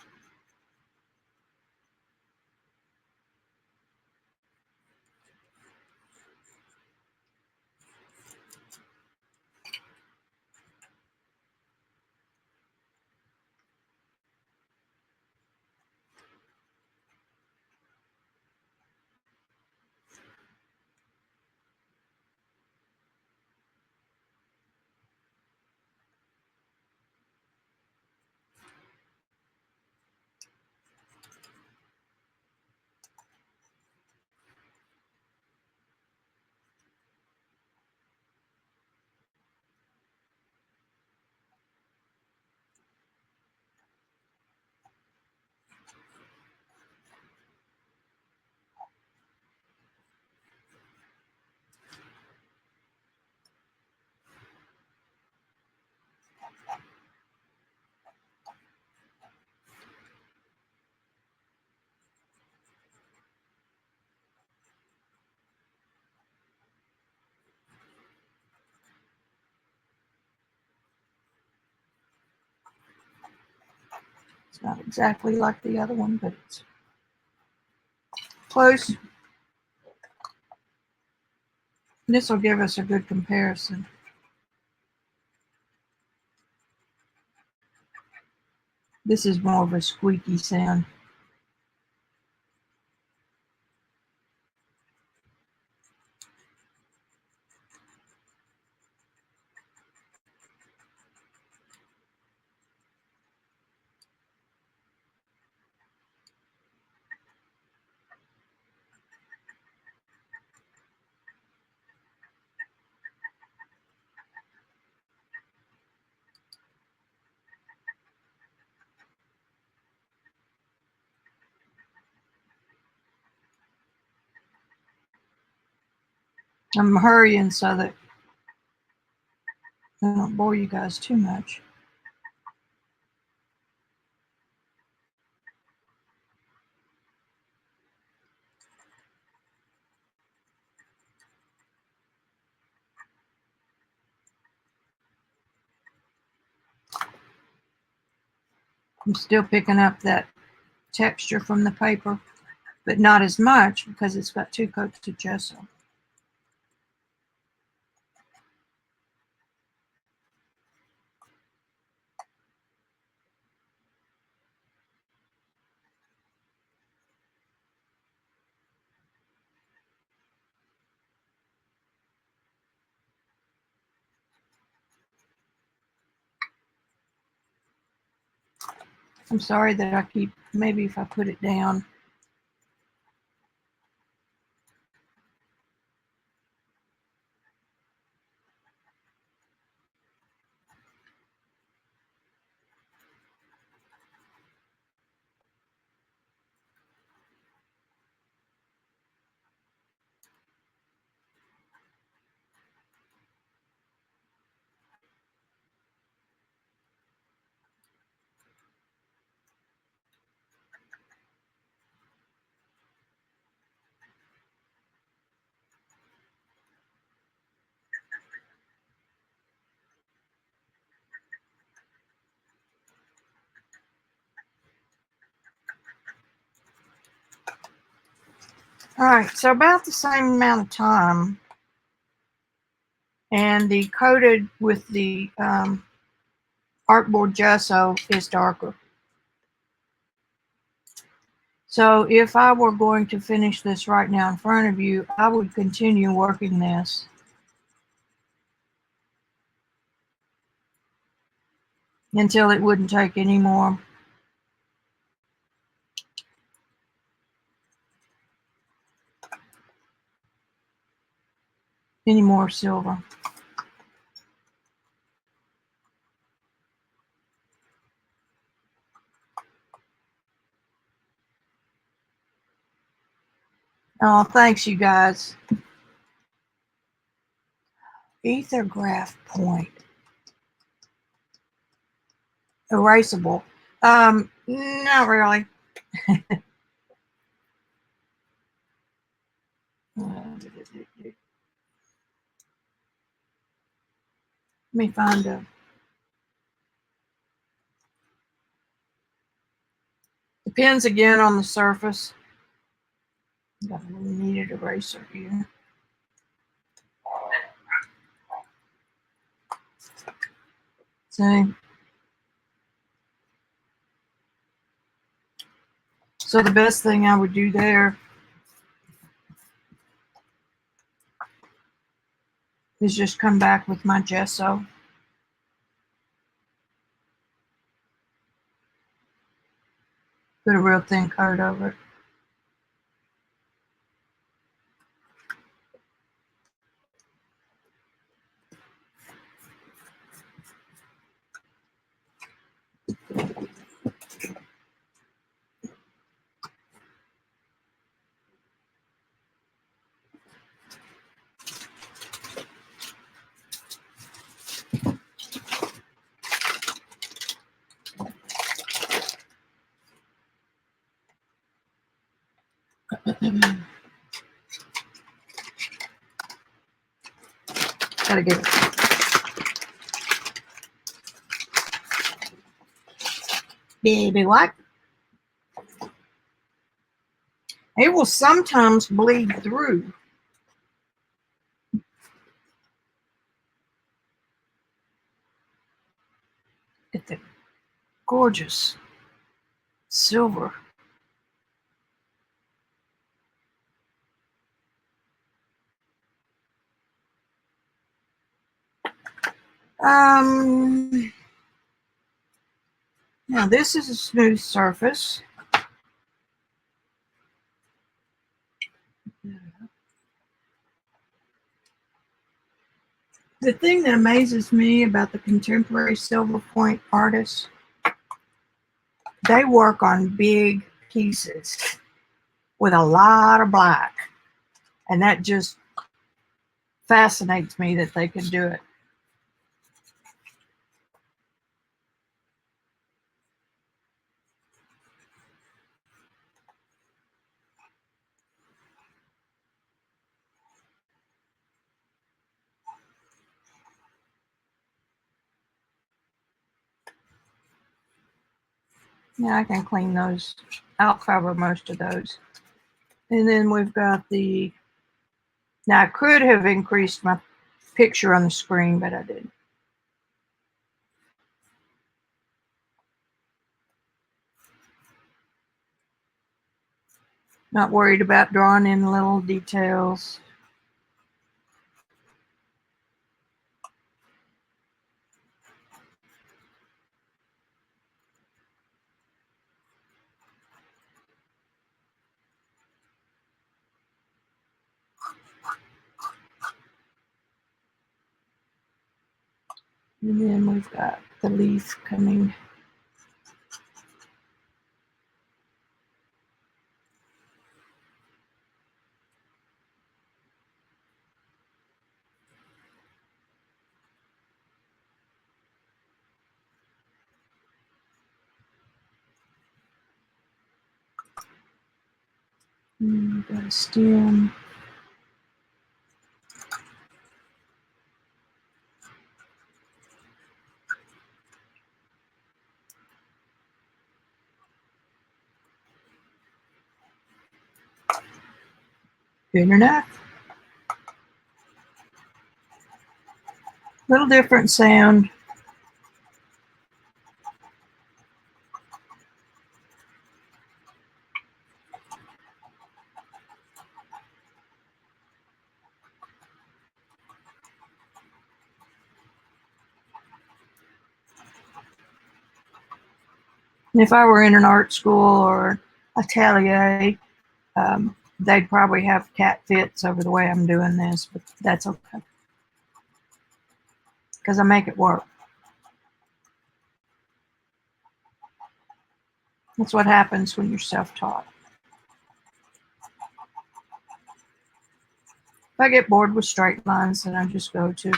It's not exactly like the other one, but it's close. This will give us a good comparison. This is more of a squeaky sound. I'm hurrying so that I don't bore you guys too much. I'm still picking up that texture from the paper, but not as much because it's got 2 coats of gesso. I'm sorry that I keep, maybe if I put it down. All right, so about the same amount of time, and the coated with the artboard gesso is darker. So if I were going to finish this right now in front of you, I would continue working this until it wouldn't take any more. any more silver. Oh, thanks, you guys. Ethergraph point. Erasable. Not really. Let me find a. Depends again on the surface. Got a little kneaded eraser here. See? So the best thing I would do there is just come back with my gesso. Put a real thin coat over it. Gotta get it. Baby, what? It will sometimes bleed through. Get the gorgeous silver. Now this is a smooth surface. The thing that amazes me about the contemporary Silverpoint artists, they work on big pieces with a lot of black. And that just fascinates me that they can do it. Yeah, I can clean those. I'll cover most of those. And then we've got the, now I could have increased my picture on the screen, but I didn't. Not worried about drawing in little details. And then we've got the leaf coming. And we've got a stem. Good enough. Little different sound. And if I were in an art school or atelier, They'd probably have cat fits over the way I'm doing this, but that's okay because I make it work. That's what happens when you're self-taught. If I get bored with straight lines, then I just go to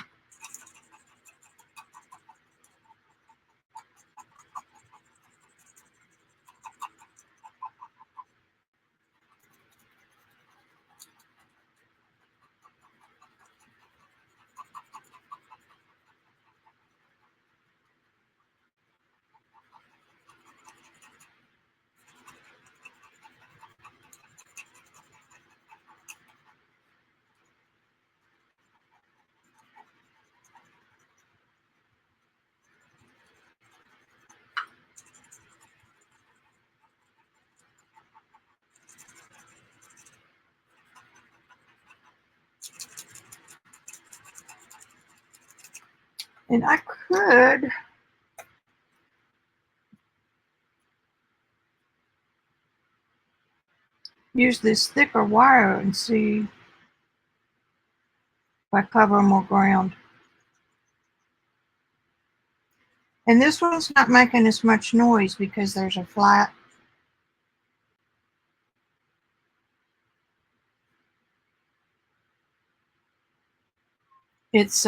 and I could use this thicker wire and see if I cover more ground. And this one's not making as much noise because there's a flat. It's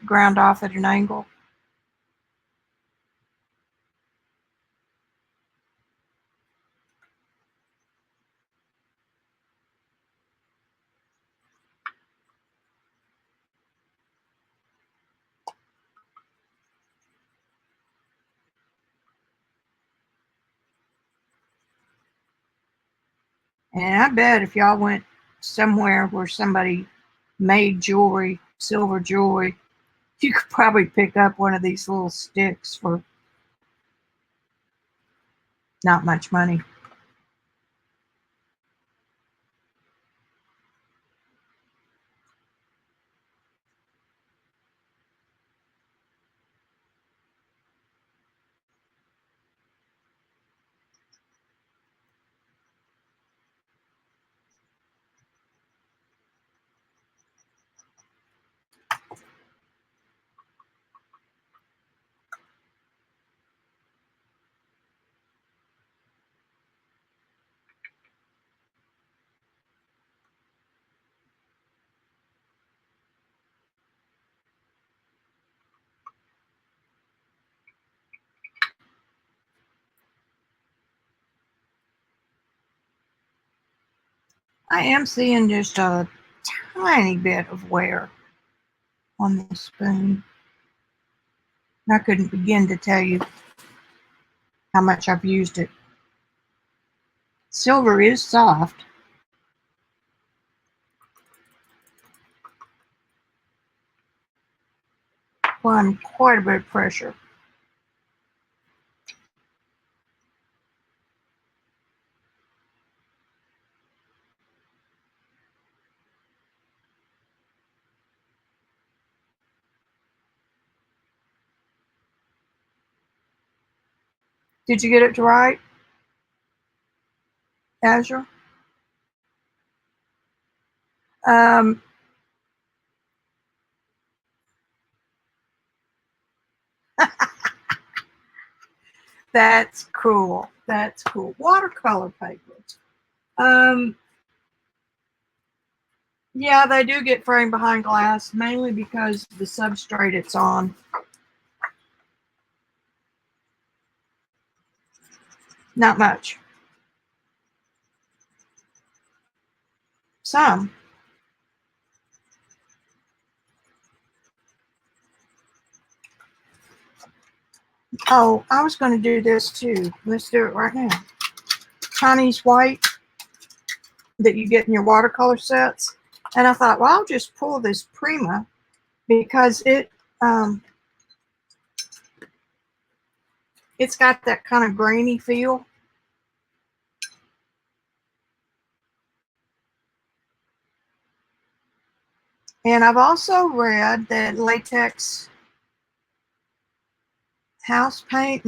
ground off at an angle. And I bet if y'all went somewhere where somebody made jewelry, silver jewelry, you could probably pick up one of these little sticks for not much money. I am seeing just a tiny bit of wear on the spoon. I couldn't begin to tell you how much I've used it. Silver is soft. Applying quite a bit of pressure. Did you get it right, Azure? Um, that's cool. That's cool. Watercolor paper. Yeah, they do get framed behind glass, mainly because the substrate it's on. Not much. Some. Oh, I was going to do this too. Let's do it right now. Chinese white that you get in your watercolor sets. And I thought, well, I'll just pull this Prima because it's got that kind of grainy feel. And I've also read that latex house paint,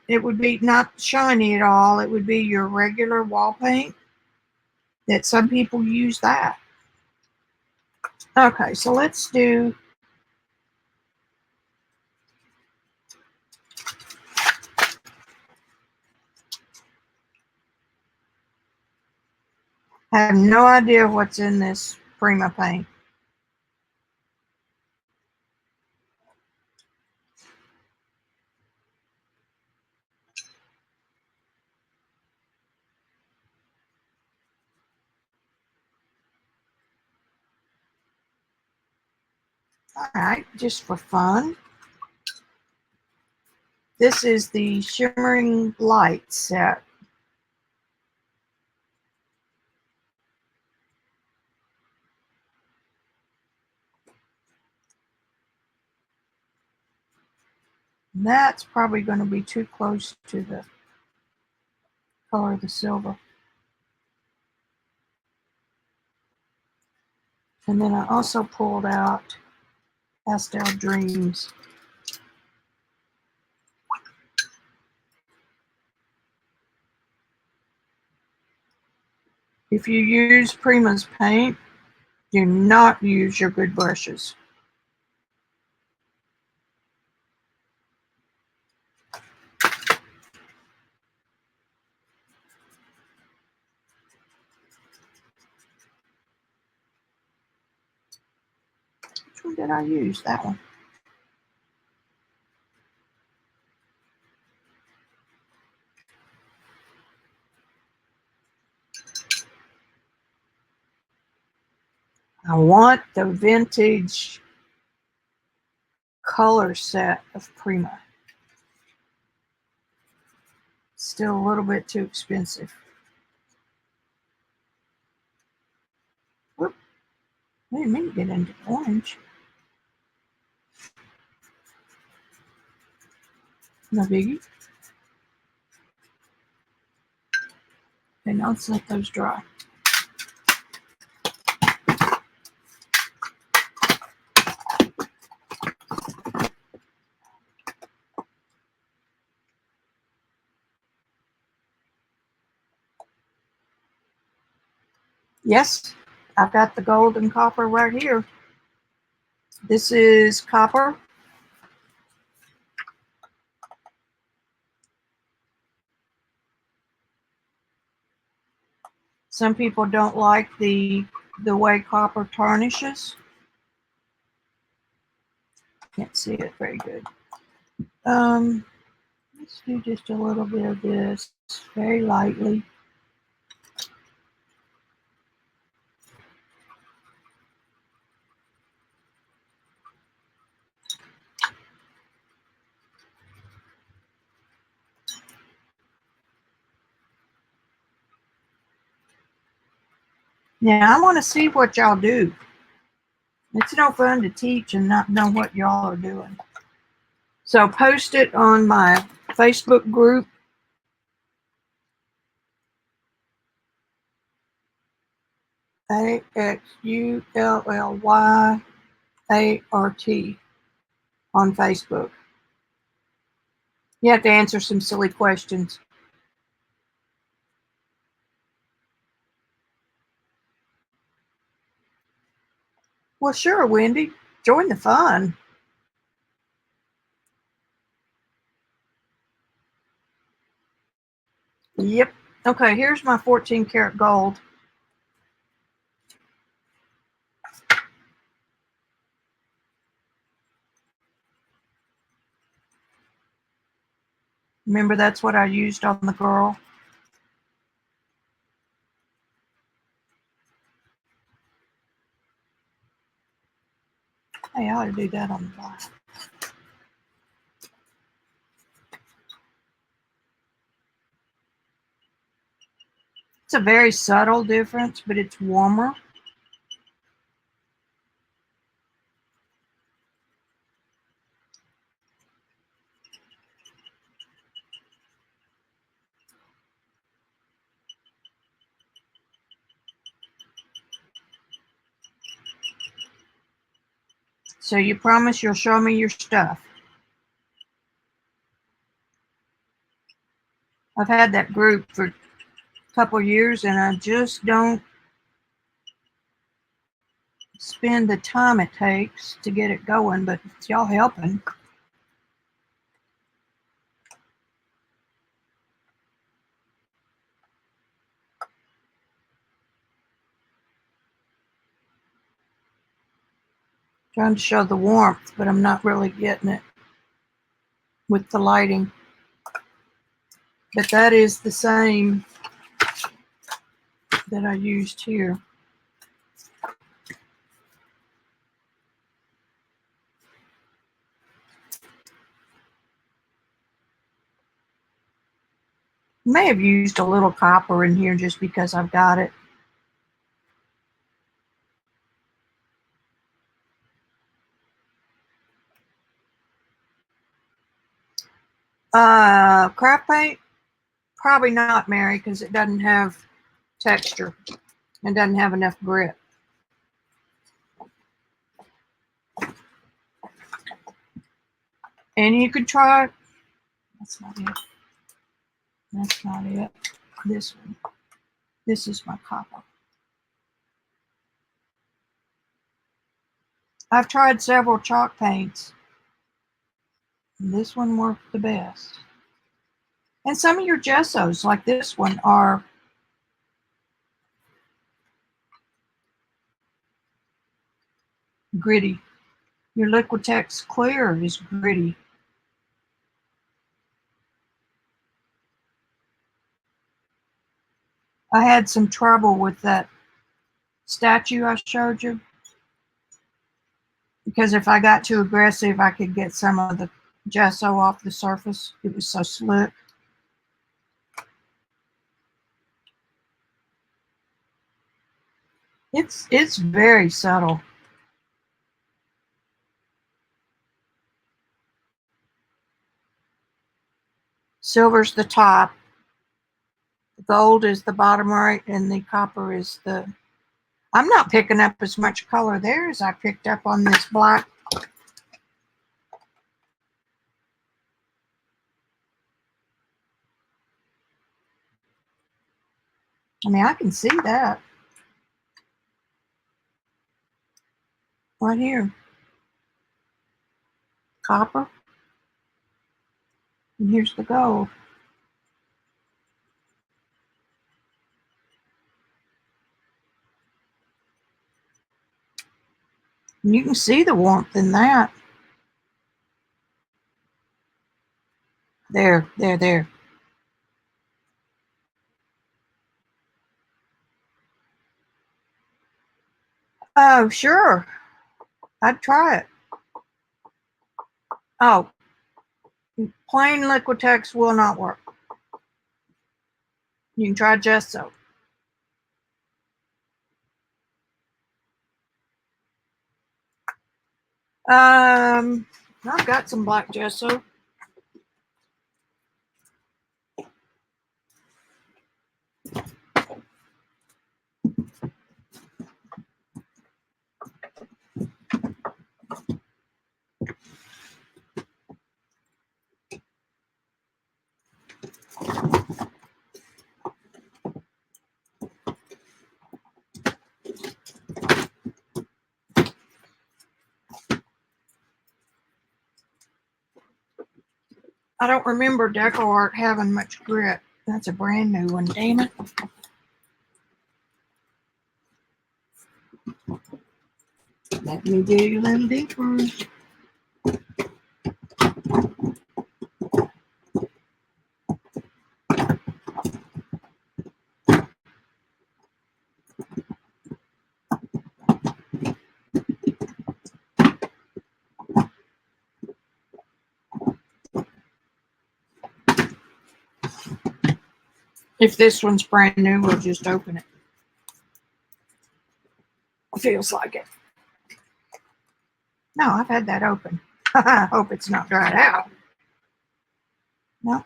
it would be not shiny at all. It would be your regular wall paint. that some people use that. Okay, so let's do I have no idea what's in this Prima paint. All right, just for fun. This is the Shimmering Light set. That's probably going to be too close to the color of the silver. And then I also pulled out Pastel Dreams. If you use Prima's paint, do not use your good brushes. Which one did I use? That one. I want the vintage color set of Prima. Still a little bit too expensive. Whoop. I didn't mean to get into orange. No biggie. Okay, now let's let those dry. Yes, I've got the gold and copper right here. This is copper. Some people don't like the way copper tarnishes. Can't see it very good. Let's do just a little bit of this very lightly. Now I want to see what y'all do. It's no fun to teach and not know what y'all are doing. So post it on my Facebook group. AXULLYART on Facebook. You have to answer some silly questions. Well, sure, Wendy. Join the fun. Yep. Okay, here's my 14 karat gold. Remember, that's what I used on the girl. Hey, I ought to do that on the black. It's a very subtle difference, but it's warmer. So you promise you'll show me your stuff? I've had that group for a couple years and I just don't spend the time it takes to get it going, but it's y'all helping. Trying to show the warmth, but I'm not really getting it with the lighting. But that is the same that I used here. May have used a little copper in here just because I've got it. Craft paint? Probably not, Mary, because it doesn't have texture. It doesn't have enough grip. And you could try, that's not it. That's not it. This one. This is my copper. I've tried several chalk paints. This one worked the best. And some of your gessos, like this one, are gritty. Your Liquitex Clear is gritty. I had some trouble with that statue I showed you, because if I got too aggressive, I could get some of the gesso off the surface. It was so slick. It's very subtle. Silver's the top, the gold is the bottom right, and the copper is the... I'm not picking up as much color there as I picked up on this black. I mean, I can see that right here. Copper. And here's the gold. And you can see the warmth in that. There, there, there. Oh, sure. I'd try it. Oh, plain Liquitex will not work. You can try gesso. I've got some black gesso. I don't remember Deco Art having much grit. That's a brand new one, damn it. Let me dig a little deeper. If this one's brand new, we'll just open it. Feels like it. No, I've had that open. I hope it's not dried out. No.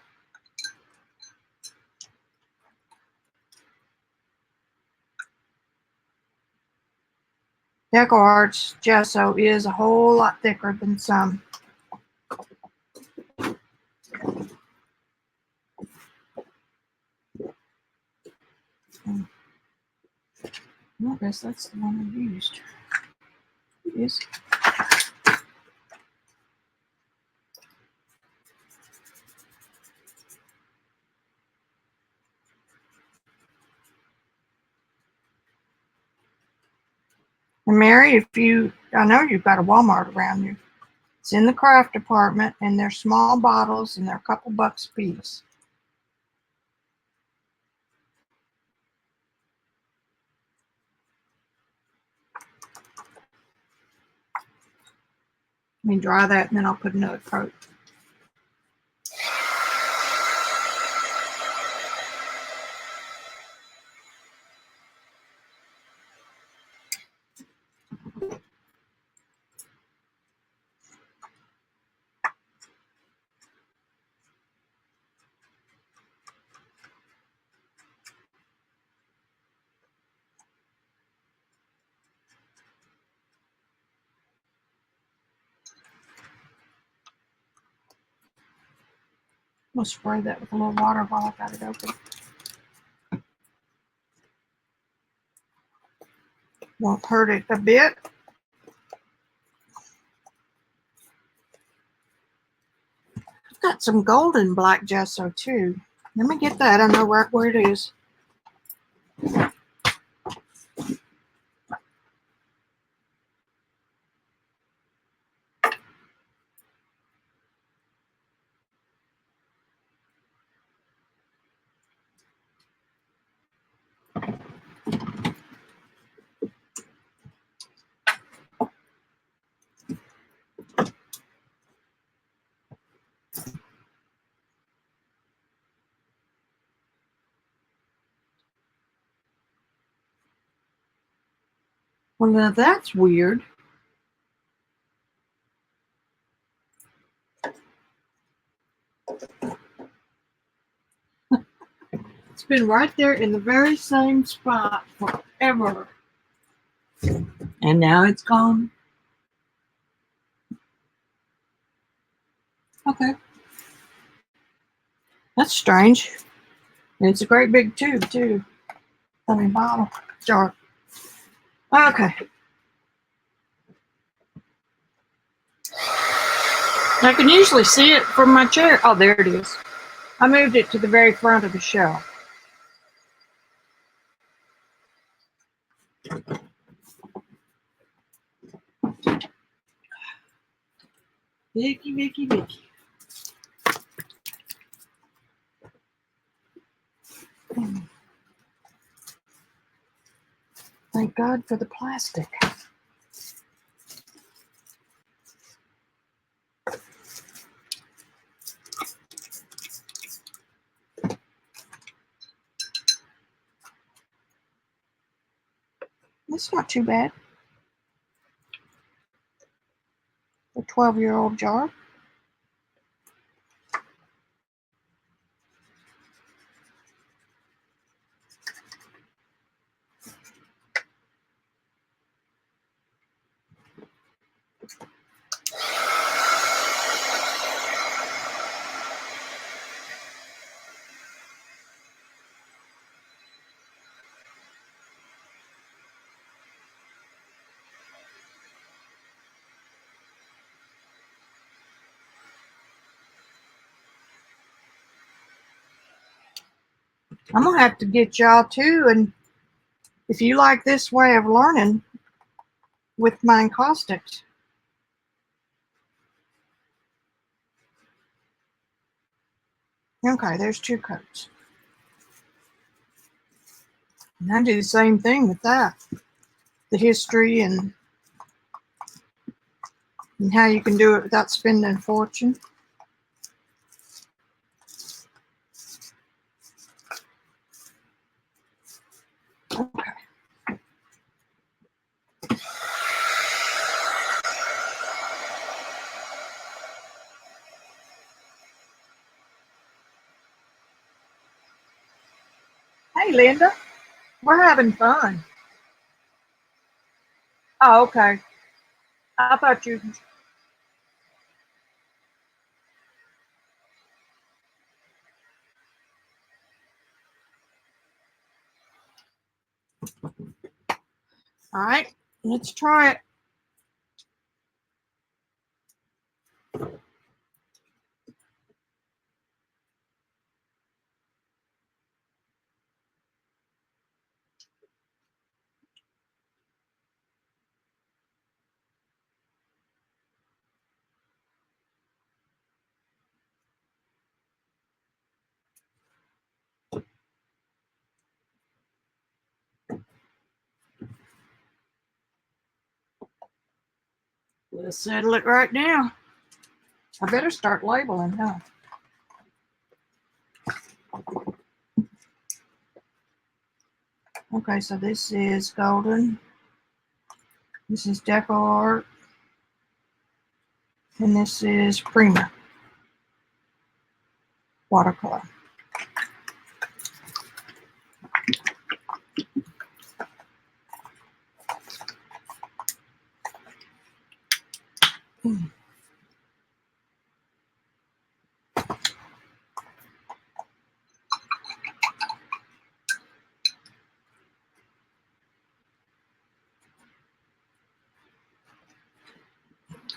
Deco Art's gesso is a whole lot thicker than some. I guess that's the one I used. is. And Mary, I know you've got a Walmart around you. It's in the craft department, and they're small bottles, and they're a couple bucks a piece. Let me dry that, and then I'll put another coat. We'll spray that with a little water while I got it open. Won't hurt it a bit. I've got some golden black gesso too. Let me get that. I know right where it is. Well, now that's weird. It's been right there in the very same spot forever. And now it's gone. Okay. That's strange. And it's a great big tube too. I mean, bottle, jar. Okay. I can usually see it from my chair. Oh, there it is. I moved it to the very front of the shelf. Vicki, Vicki, Vicki. Thank God for the plastic. It's not too bad. A 12-year-old jar. I'm going to have to get y'all too. And if you like this way of learning with my encaustics. Okay, there's 2 coats. And I do the same thing with that. The history and how you can do it without spending a fortune. Okay. Hey, Linda. We're having fun. Oh, okay. I thought you... All right, let's try it. Let's settle it right now. I better start labeling, huh? Okay, so this is golden. This is Deco Art. And this is Prima watercolor.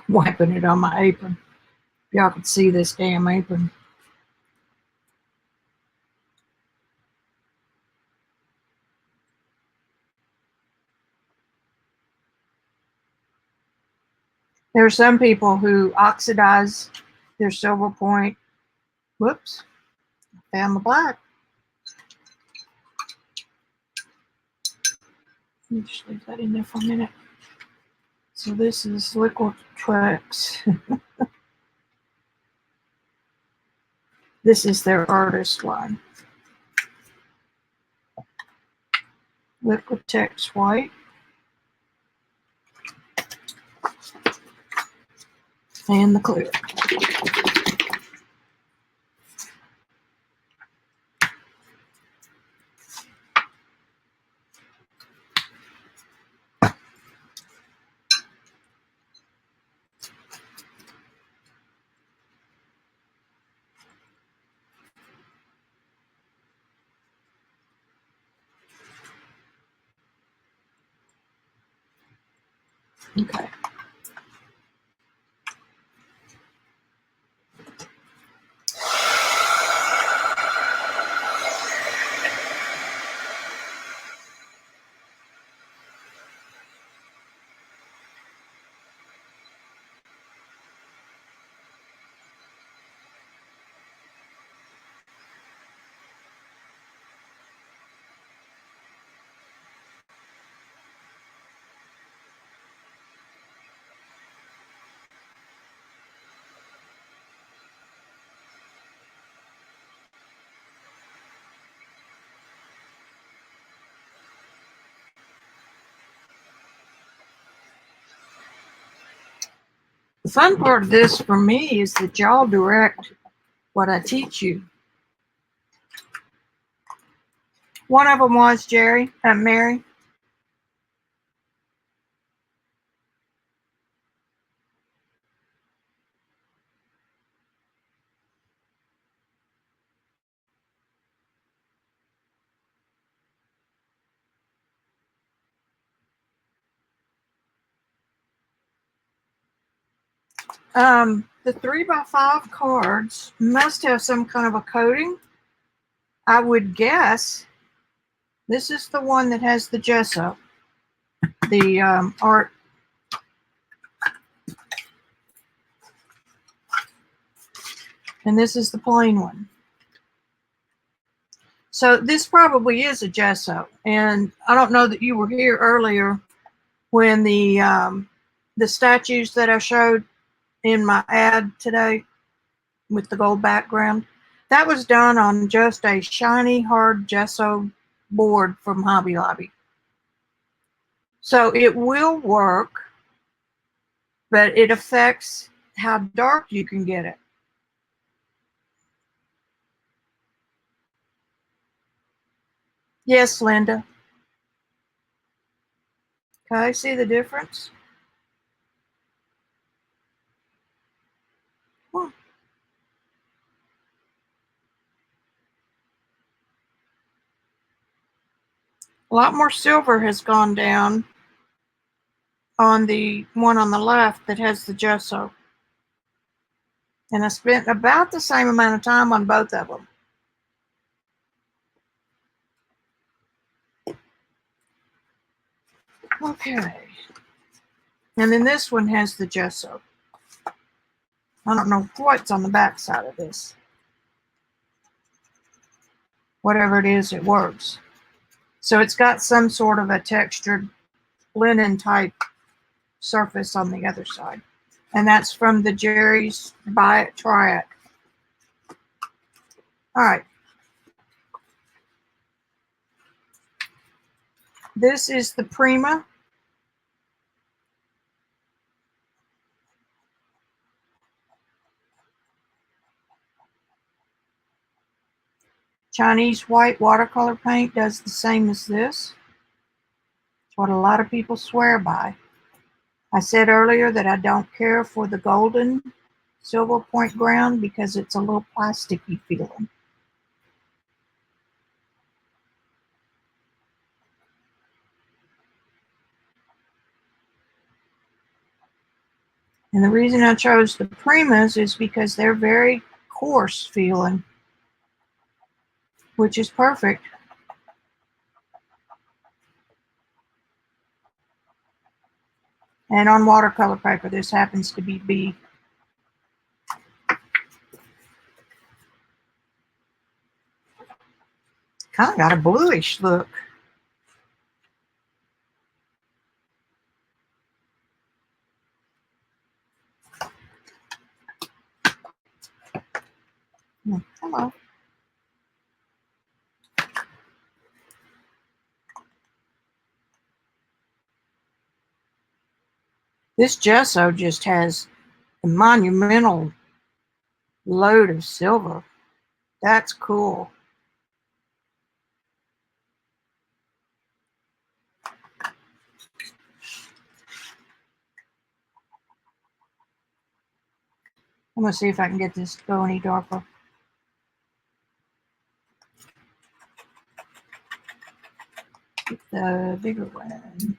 Wiping it on my apron. Y'all can see this damn apron. There are some people who oxidize their Silverpoint. Whoops, I found the black. Let me just leave that in there for a minute. So this is Liquid Twix. This is their artist line. Liquid Tex White. And the clear. Okay. The fun part of this for me is that y'all direct what I teach you. One of them was Mary. The 3x5 cards must have some kind of a coating. I would guess this is the one that has the gesso, the art. And this is the plain one. So this probably is a gesso. And I don't know that you were here earlier when the statues that I showed in my ad today with the gold background, that was done on just a shiny hard gesso board from Hobby Lobby. So it will work, but it affects how dark you can get it. Yes, Linda. Okay, see the difference? Huh. A lot more silver has gone down on the one on the left that has the gesso. And I spent about the same amount of time on both of them. Okay. And then this one has the gesso. I don't know what's on the back side of this. Whatever it is, it works. So it's got some sort of a textured linen type surface on the other side. And that's from the Jerry's Buy It, Try It. All right. This is the Prima. Chinese white watercolor paint does the same as this. It's what a lot of people swear by. I said earlier that I don't care for the golden Silverpoint ground because it's a little plasticky feeling. And the reason I chose the Primas is because they're very coarse feeling, which is perfect. And on watercolor paper, this happens to be B. Kind of got a bluish look. Hello. This gesso just has a monumental load of silver. That's cool. I'm going to see if I can get this to go any darker. Get the bigger one.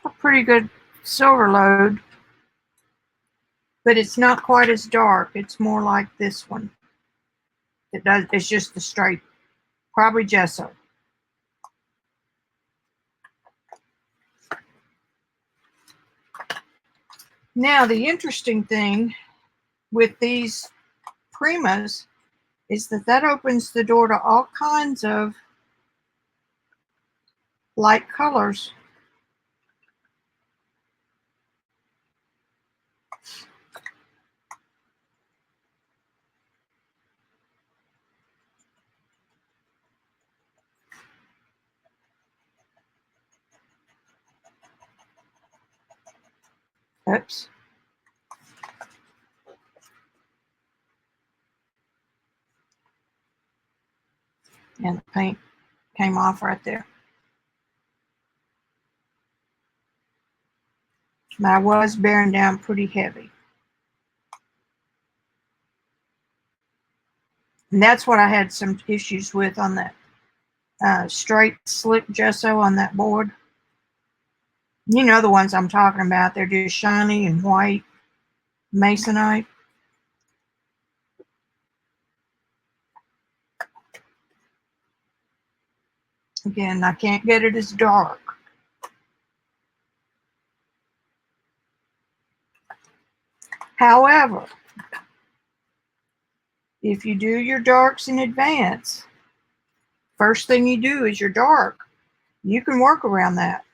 A pretty good silver load, but it's not quite as dark. It's more like this one. It's just the straight, probably gesso. Now, the interesting thing with these Primas is that opens the door to all kinds of light colors. Oops. And the paint came off right there. But I was bearing down pretty heavy. And that's what I had some issues with on that straight slick gesso on that board. You know the ones I'm talking about. They're just shiny and white masonite. Again, I can't get it as dark. However, if you do your darks in advance, first thing you do is your dark. You can work around that.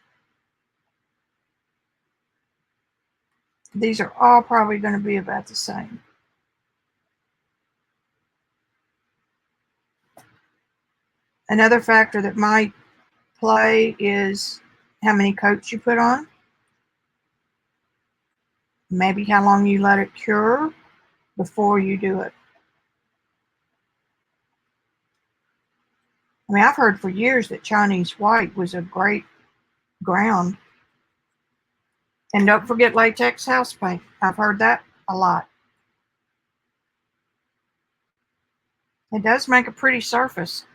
These are all probably going to be about the same. Another factor that might play is how many coats you put on. Maybe how long you let it cure before you do it. I mean, I've heard for years that Chinese white was a great ground. And don't forget latex house paint. I've heard that a lot. It does make a pretty surface.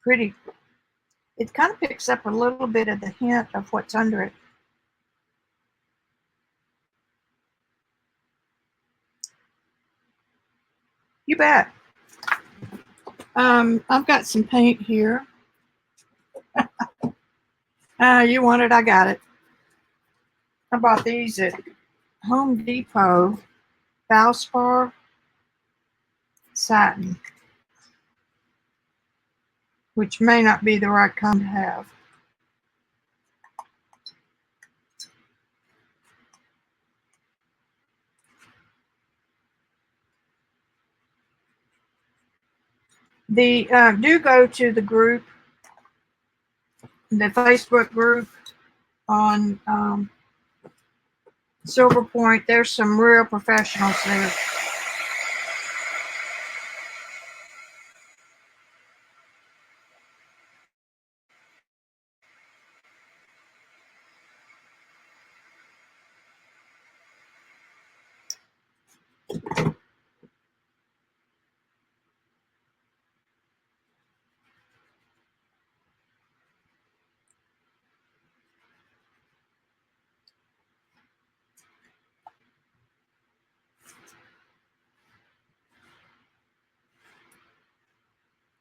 Pretty. It kind of picks up a little bit of the hint of what's under it. You bet. I've got some paint here. You want it? I got it. I bought these at Home Depot. Valspar satin, which may not be the right kind to have. Do go to the group, the Facebook group on Silverpoint. There's some real professionals there.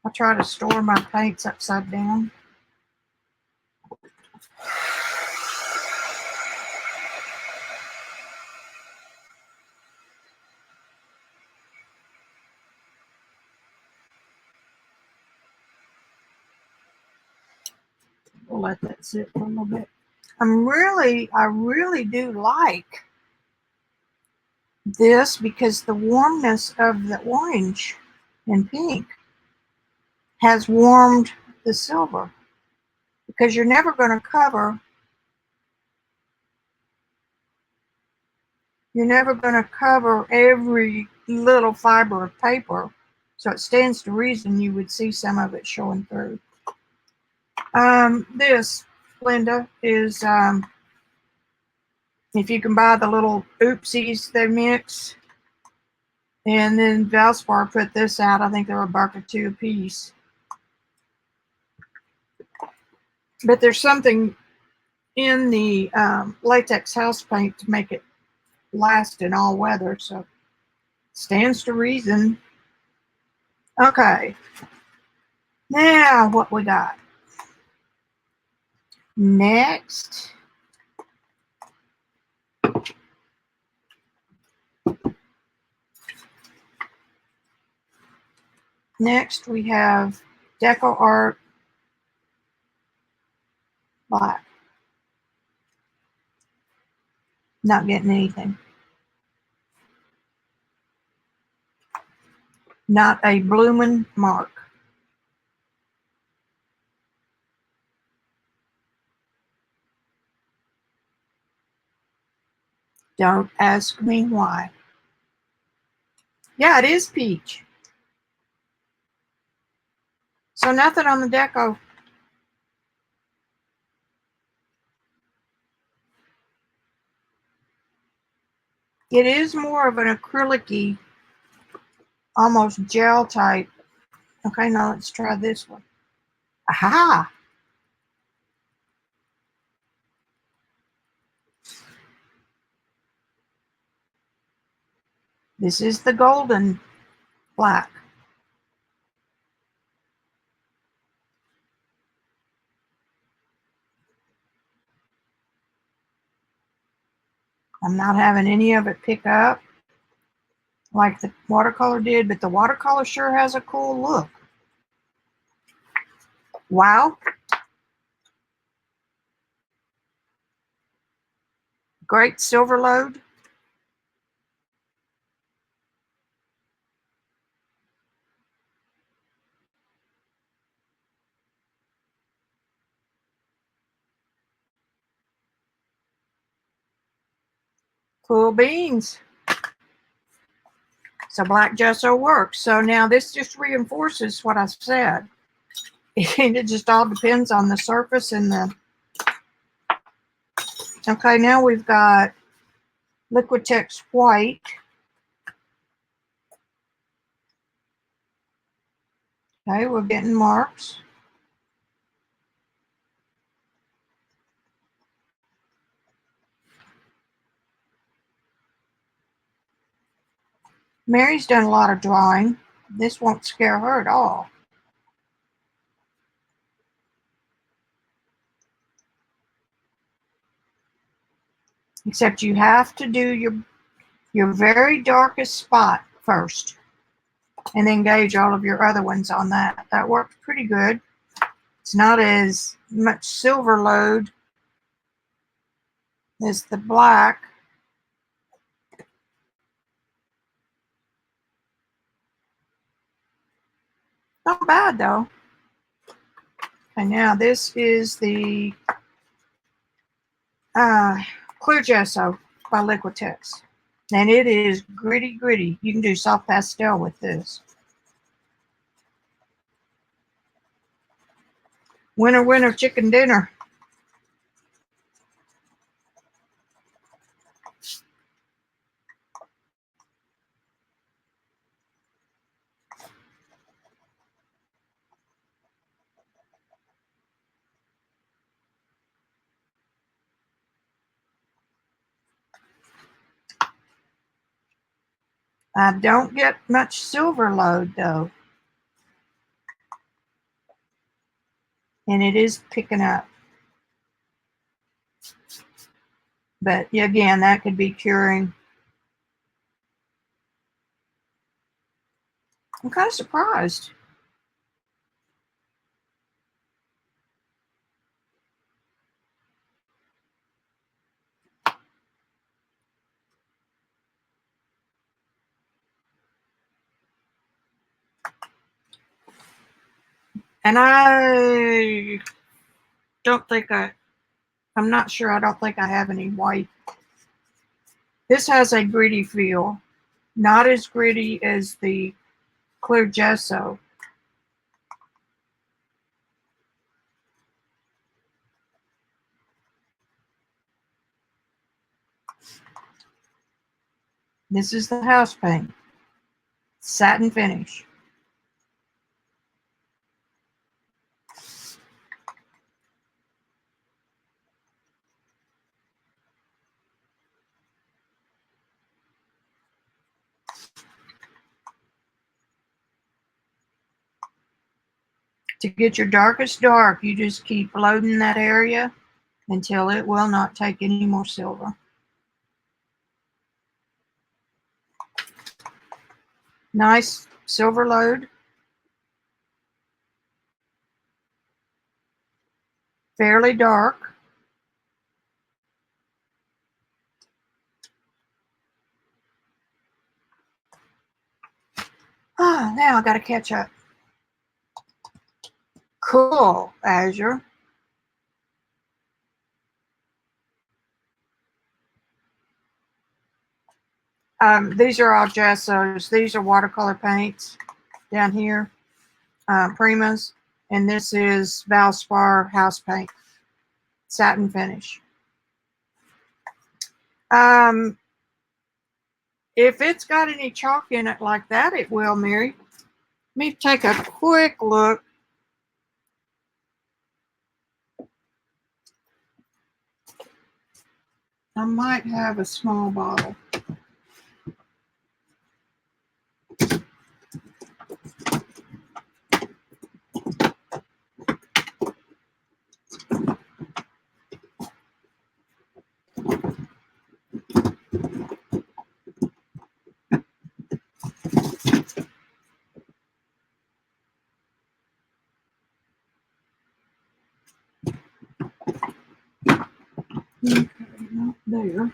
I try to store my paints upside down. We'll let that sit for a little bit. I really do like this because the warmness of the orange and pink has warmed the silver, because you're never going to cover every little fiber of paper, so it stands to reason you would see some of it showing through. This, Linda, is if you can buy the little oopsies they mix, and then Valspar put this out. I think they're $1 or $2 a piece. But there's something in the latex house paint to make it last in all weather, so stands to reason. Okay, now what we got next? Next we have Deco Art Black. Not getting anything. Not a bloomin' mark. Don't ask me why. Yeah, it is peach. So nothing on the deco. It is more of an acrylic-y, almost gel type. Okay, now let's try this one. Aha! This is the golden black. I'm not having any of it pick up like the watercolor did, but the watercolor sure has a cool look. Wow. Great silver load. Cool beans. So black gesso works. So now this just reinforces what I said. It just all depends on the surface and the... Okay, now we've got Liquitex white. Okay, we're getting marks. Mary's done a lot of drawing. This won't scare her at all. Except you have to do your very darkest spot first, and then gauge all of your other ones on that. That works pretty good. It's not as much silver load as the black. Not bad though. And now this is the Clear Gesso by Liquitex. And it is gritty, gritty. You can do soft pastel with this. Winner, winner, chicken dinner. I don't get much silver load though. And it is picking up. But again, that could be curing. I'm kind of surprised. And I don't think I'm not sure. I don't think I have any white. This has a gritty feel. Not as gritty as the Clear Gesso. This is the house paint. Satin finish. To get your darkest dark, you just keep loading that area until it will not take any more silver. Nice silver load. Fairly dark. Ah, now I got to catch up. Cool, Azure. These are all gessos. These are watercolor paints down here, Primas, and this is Valspar house paint, satin finish. If it's got any chalk in it like that, it will, Mary. Let me take a quick look. I might have a small bottle. Okay, not there.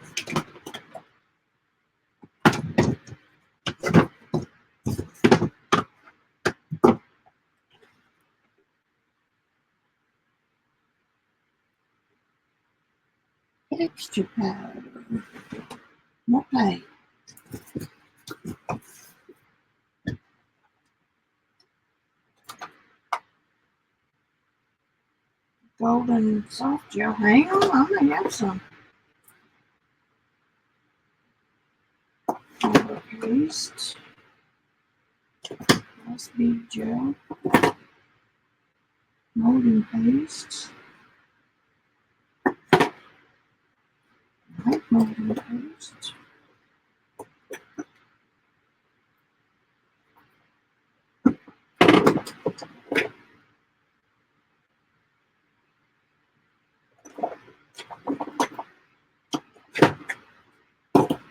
Texture powder. Okay. Golden soft gel. Hang on, I may have some. Powder paste. Glass bead gel. Molding paste. White molding paste.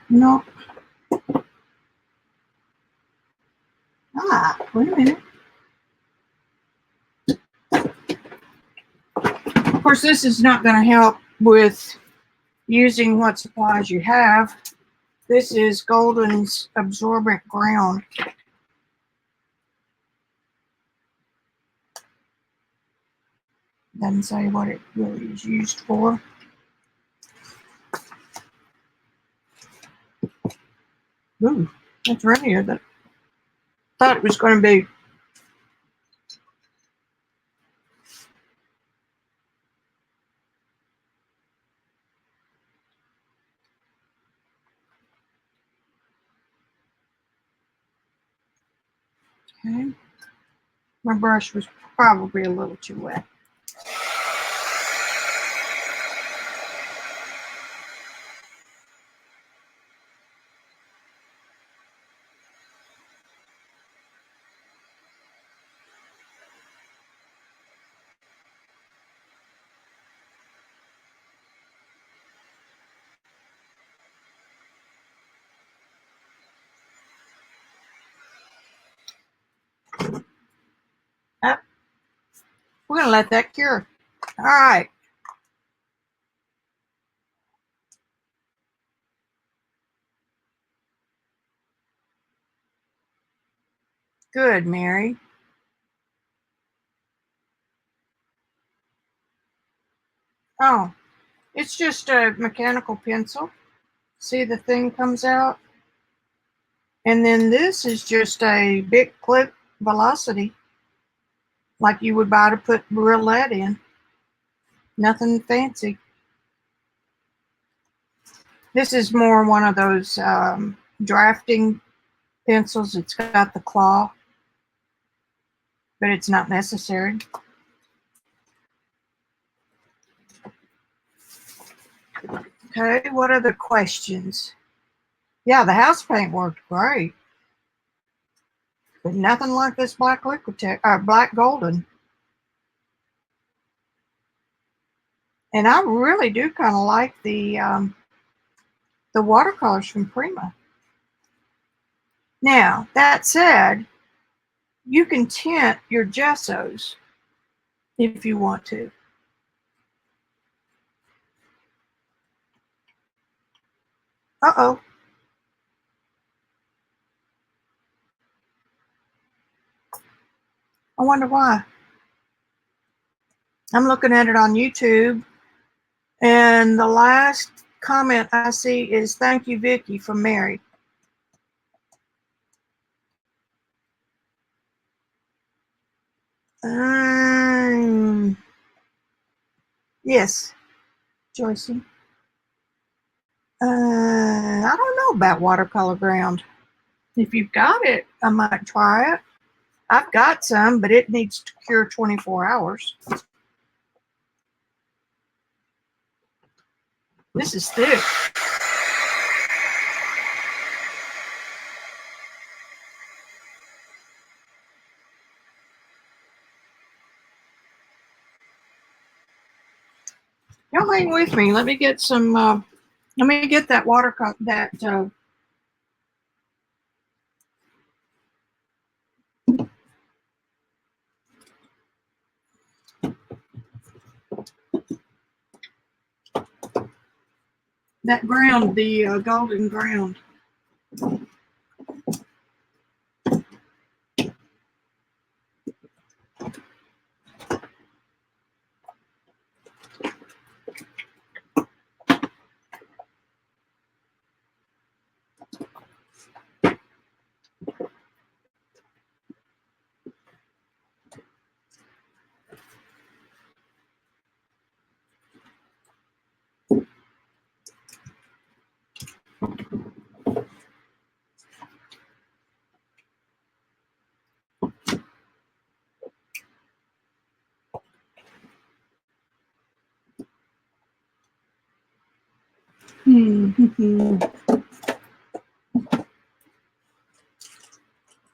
No. Wait a minute. Of course, this is not going to help with using what supplies you have. This is Golden's absorbent ground. Doesn't say what it really is used for. Ooh, that's runnier than I thought it was going to be. Okay. My brush was probably a little too wet. Up. We're going to let that cure. All right. Good, Mary. Oh, it's just a mechanical pencil. See, the thing comes out. And then this is just a big clip velocity, like you would buy to put real lead in. Nothing fancy. This is more one of those drafting pencils. It's got the claw, but it's not necessary. Okay, what other questions? Yeah, the house paint worked great, but nothing like this black Liquitex, black golden. And I really do kind of like the watercolors from Prima. Now, that said, you can tint your gessos if you want to. Uh-oh. I wonder why. I'm looking at it on YouTube, and the last comment I see is "Thank you, Vicki," from Mary. Yes, Joycey. I don't know about watercolor ground. If you've got it, I might try it. I've got some, but it needs to cure 24 hours. This is thick. Y'all hang with me. Let me get some. Let me get that watercolor. That ground, the golden ground.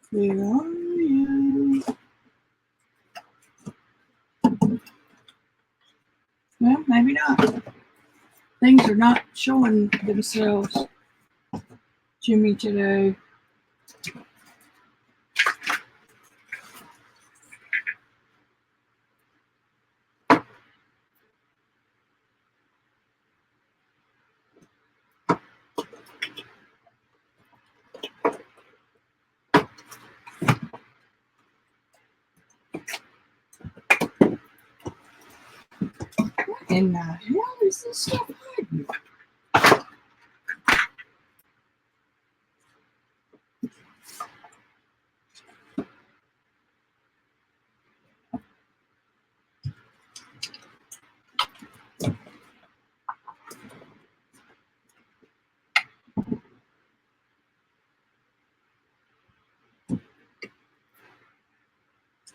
Where are you? Well, maybe not. Things are not showing themselves, Jimmy, today. And hell is this stuff hiding?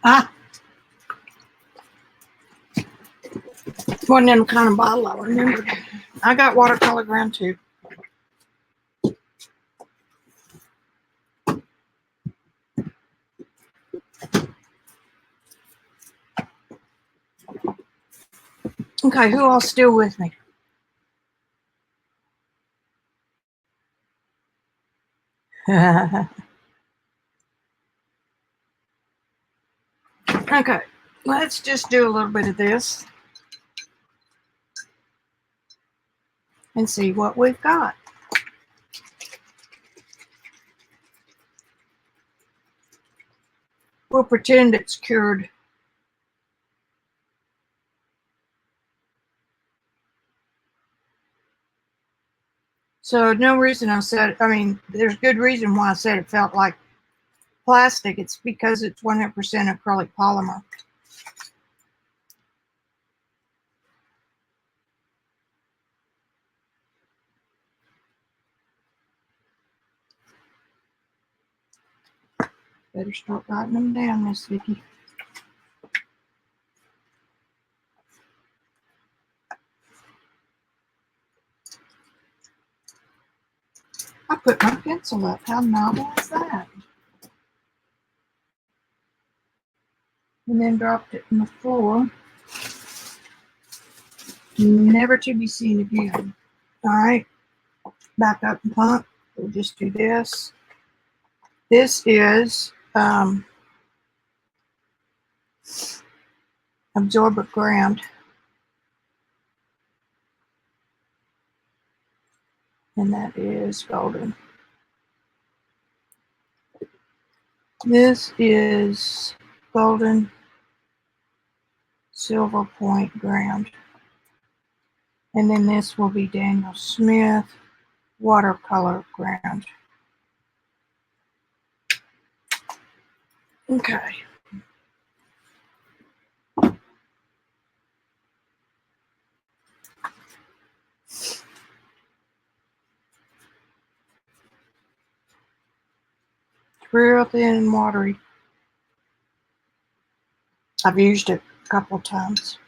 Ah, one of them kind of bottle I remember. I got watercolor ground too. Okay, who all's still with me? Okay, let's just do a little bit of this and see what we've got. We'll pretend it's cured. So no reason there's good reason why I said it felt like plastic. It's because it's 100% acrylic polymer. Better start writing them down, Miss Vicki. I put my pencil up. How novel is that? And then dropped it on the floor. Never to be seen again. All right, back up and pump. We'll just do this. This is absorbent ground. And that is golden. This is golden Silverpoint ground. And then this will be Daniel Smith watercolor ground. Okay. Real thin and watery. I've used it a couple times.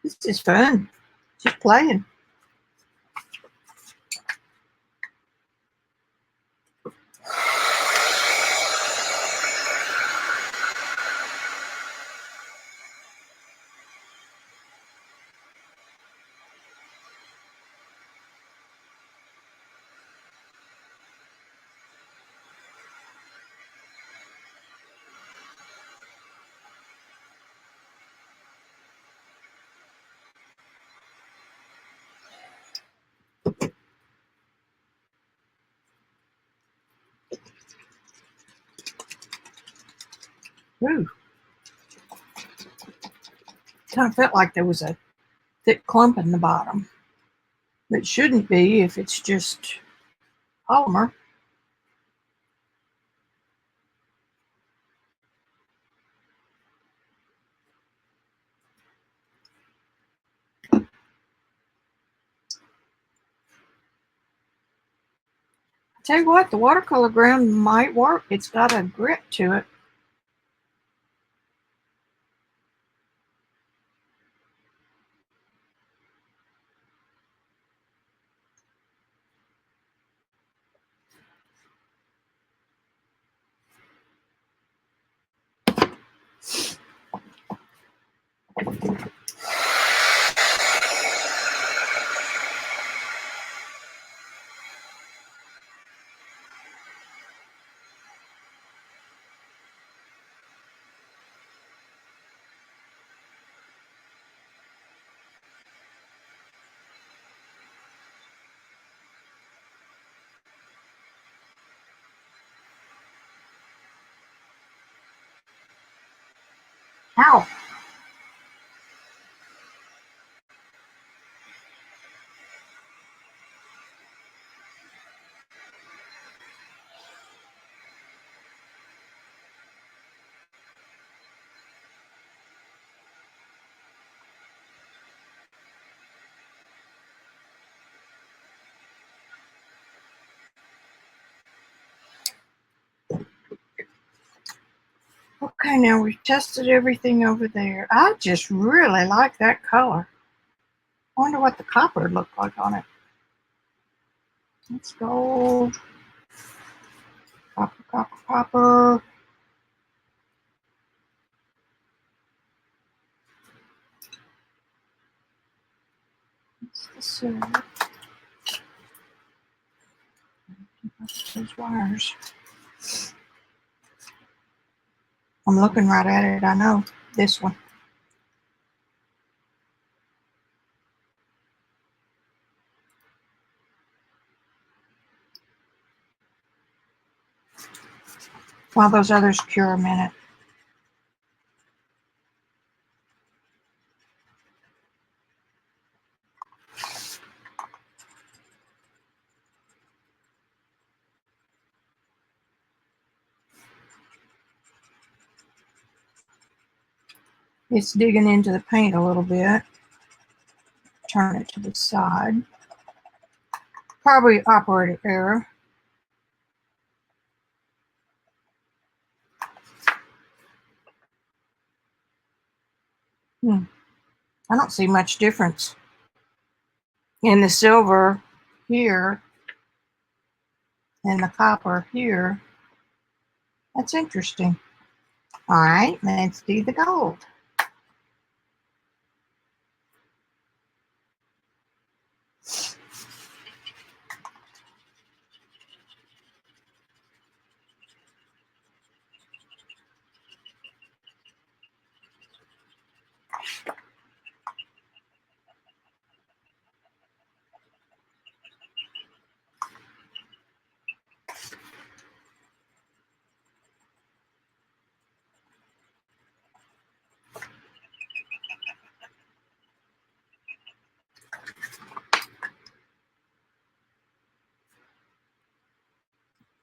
This is fun. Just playing. Ooh, kind of felt like there was a thick clump in the bottom. It shouldn't be if it's just polymer. Tell you what, the watercolor ground might work. It's got a grip to it. Ow. Okay, now we've tested everything over there. I just really like that color. I wonder what the copper would look like on it. It's gold. Copper, copper, copper. It's the silver. Those wires. I'm looking right at it. I know. This one. While those others cure a minute. It's digging into the paint a little bit. Turn it to the side. Probably operator error. I don't see much difference in the silver here and the copper here. That's interesting. All right, let's do the gold.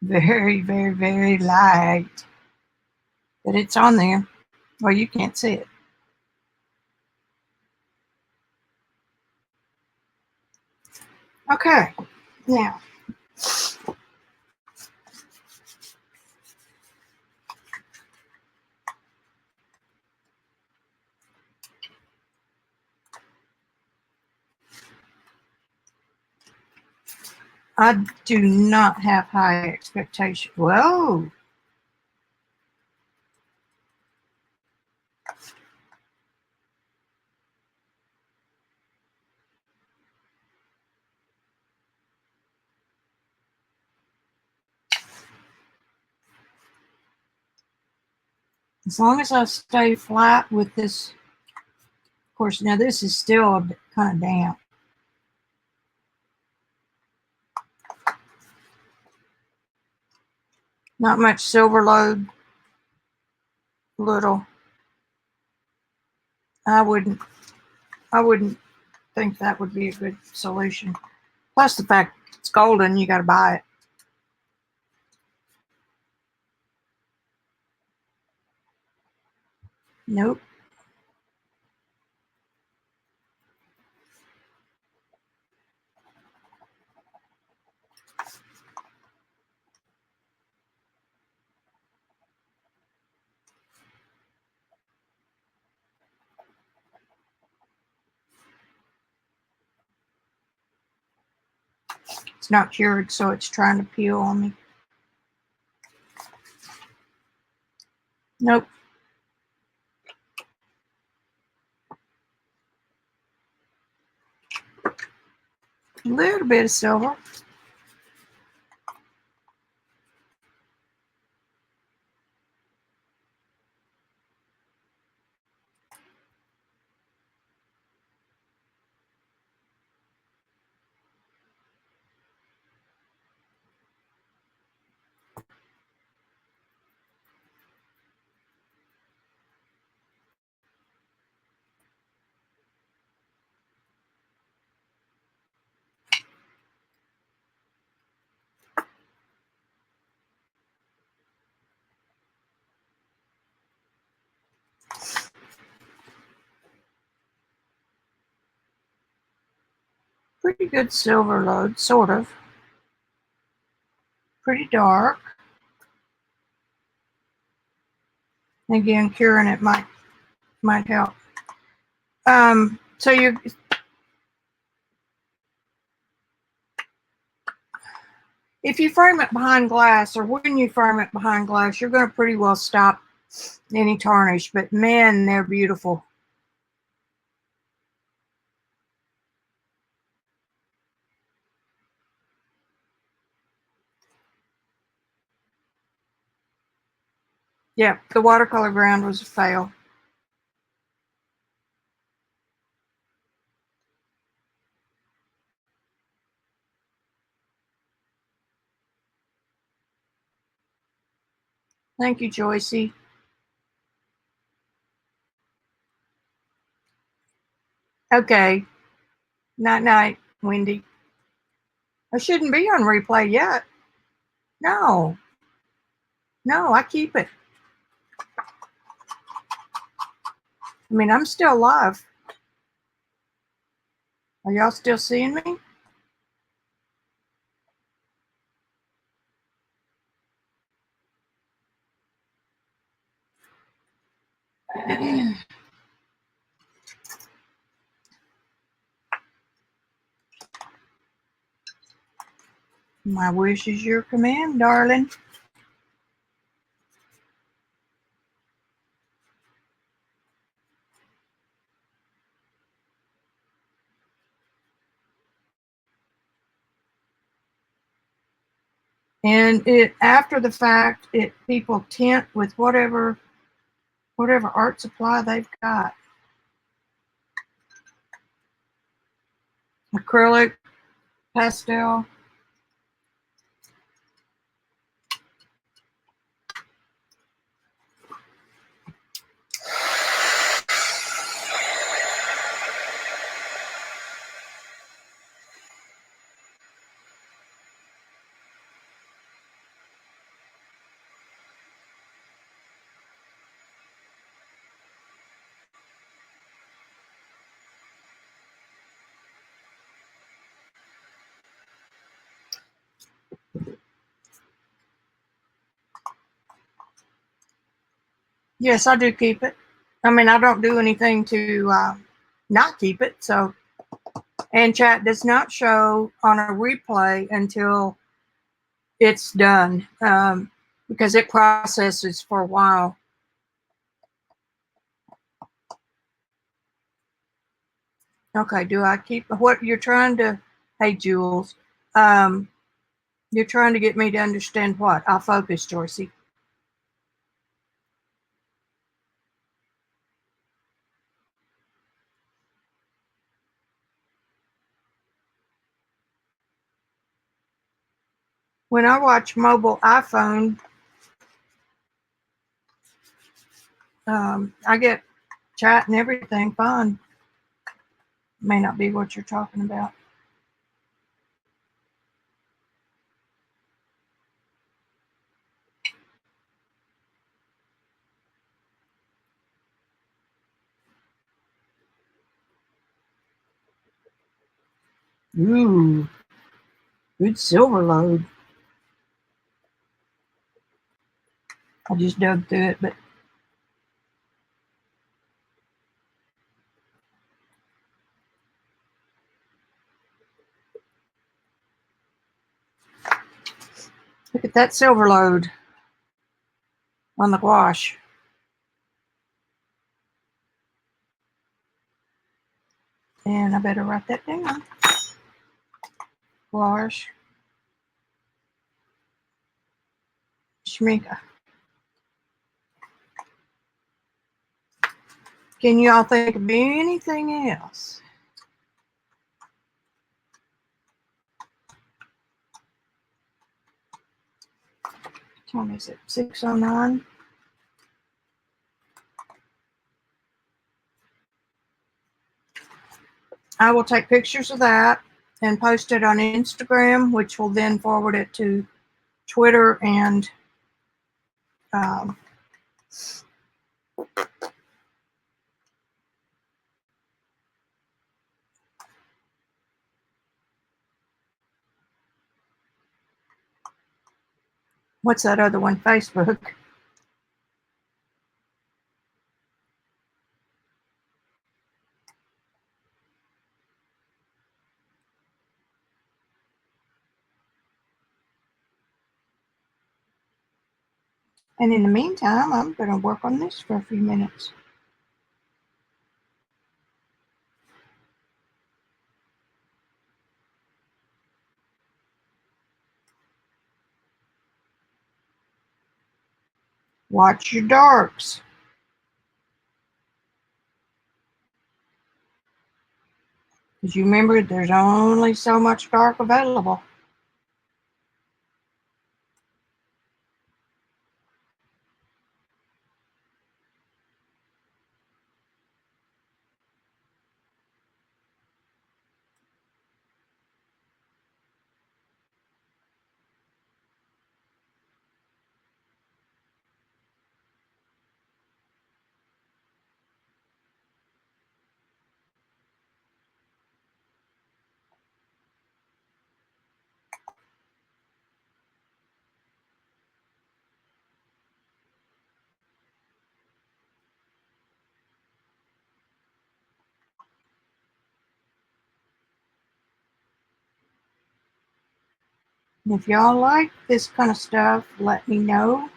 Very, very, very light. But it's on there. Well, you can't see it. Okay, now. I do not have high expectations. Whoa. As long as I stay flat with this, of course, now this is still a bit kind of damp. Not much silver load little. I wouldn't I wouldn't think that would be a good solution. Plus the fact it's golden, you got to buy it. Nope. It's not cured, so it's trying to peel on me. Nope. A little bit of silver. Pretty good silver load, sort of. Pretty dark. Again, curing it might help. So if you frame it behind glass, or when you frame it behind glass, you're going to pretty well stop any tarnish. But man, they're beautiful. Yeah, the watercolor ground was a fail. Thank you, Joycey. Okay. Night night, Wendy. I shouldn't be on replay yet. No. No, I keep it. I mean, I'm still live. Are y'all still seeing me? My wish is your command, darling. And it after the fact, people tint with whatever art supply they've got. Acrylic, pastel. Yes, I do keep it. I mean, I don't do anything to not keep it. So, and chat does not show on a replay until it's done, because it processes for a while. Okay, do I keep what you're trying to? Hey, Jules, you're trying to get me to understand what? I'll focus, Joycey. When I watch mobile iPhone, I get chat and everything fine. May not be what you're talking about. Ooh, good silver load. I just dug through it, but look at that silver load on the gouache. And I better write that down. Gouache. Schminke. Can you all think of anything else? What time is it? 6:09. I will take pictures of that and post it on Instagram, which will then forward it to Twitter and um, what's that other one? Facebook. And in the meantime, I'm going to work on this for a few minutes. Watch your darks. Because you remember, there's only so much dark available. And if y'all like this kind of stuff, let me know.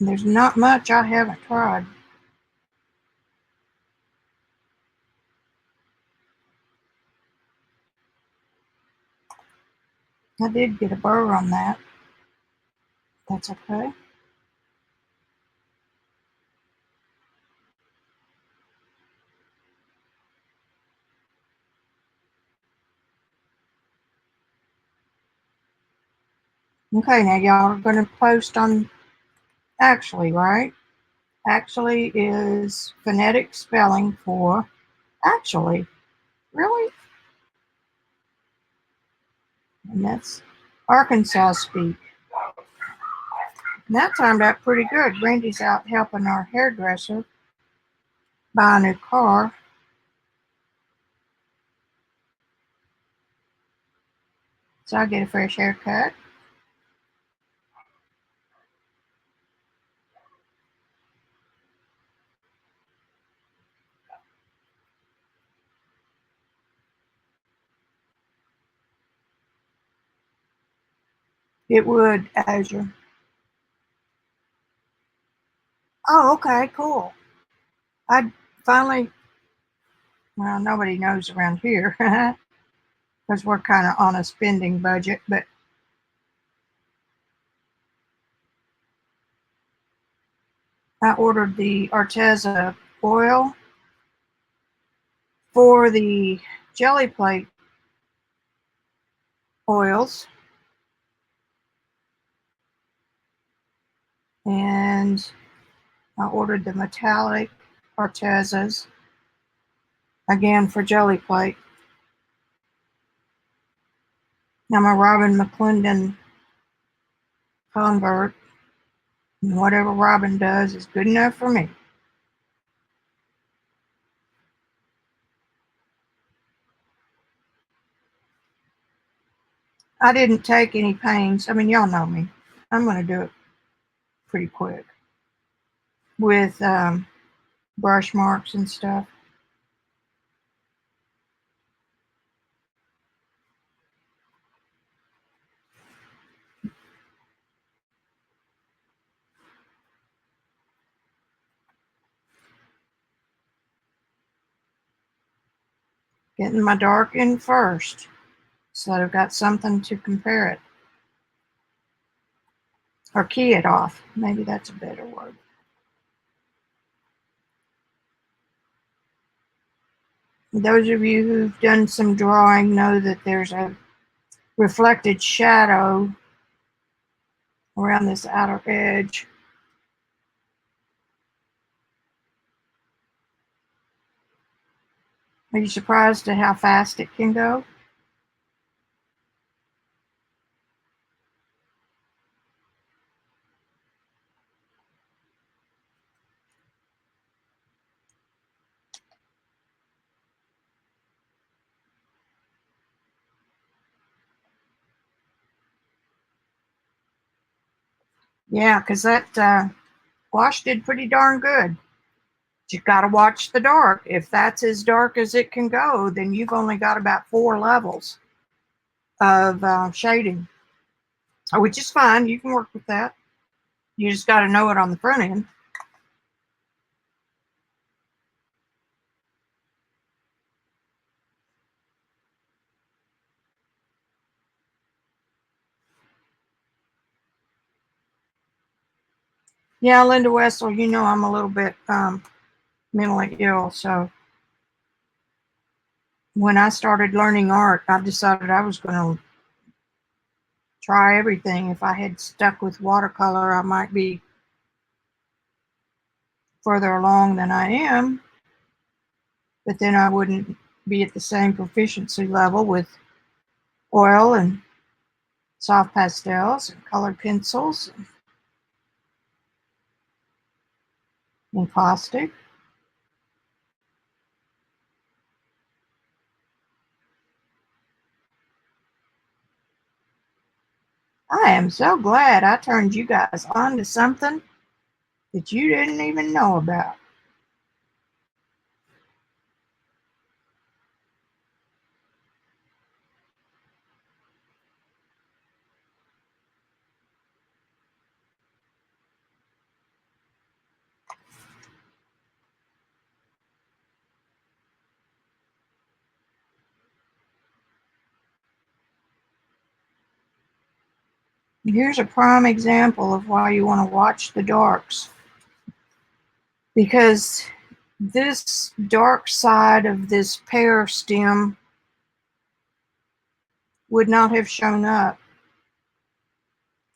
There's not much I haven't tried. I did get a burr on that. That's okay. Okay, now y'all are going to post on Axully, right? Axully is phonetic spelling for actually. Really? And that's Arkansas speak. And that turned out pretty good. Brandy's out helping our hairdresser buy a new car. So I get a fresh haircut. It would, Azure. Oh, okay, cool. I finally, well, nobody knows around here because we're kind of on a spending budget, but I ordered the Arteza oil for the jelly plate oils. And I ordered the metallic Artezas, again for jelly plate. Now my Robin McClendon convert, and whatever Robin does is good enough for me. I didn't take any pains. I mean, y'all know me. I'm going to do it pretty quick with brush marks and stuff. Getting my dark in first so that I've got something to compare it. Or key it off. Maybe that's a better word. Those of you who've done some drawing know that there's a reflected shadow around this outer edge. Are you surprised at how fast it can go? Yeah, because that wash did pretty darn good. You got to watch the dark. If that's as dark as it can go, then you've only got about 4 levels of shading, which is fine. You can work with that. You just got to know it on the front end. Yeah, Linda Wessel, you know I'm a little bit mentally ill, so when I started learning art, I decided I was going to try everything. If I had stuck with watercolor, I might be further along than I am, but then I wouldn't be at the same proficiency level with oil and soft pastels and colored pencils and caustic. I am so glad I turned you guys on to something that you didn't even know about. Here's a prime example of why you want to watch the darks, because this dark side of this pear stem would not have shown up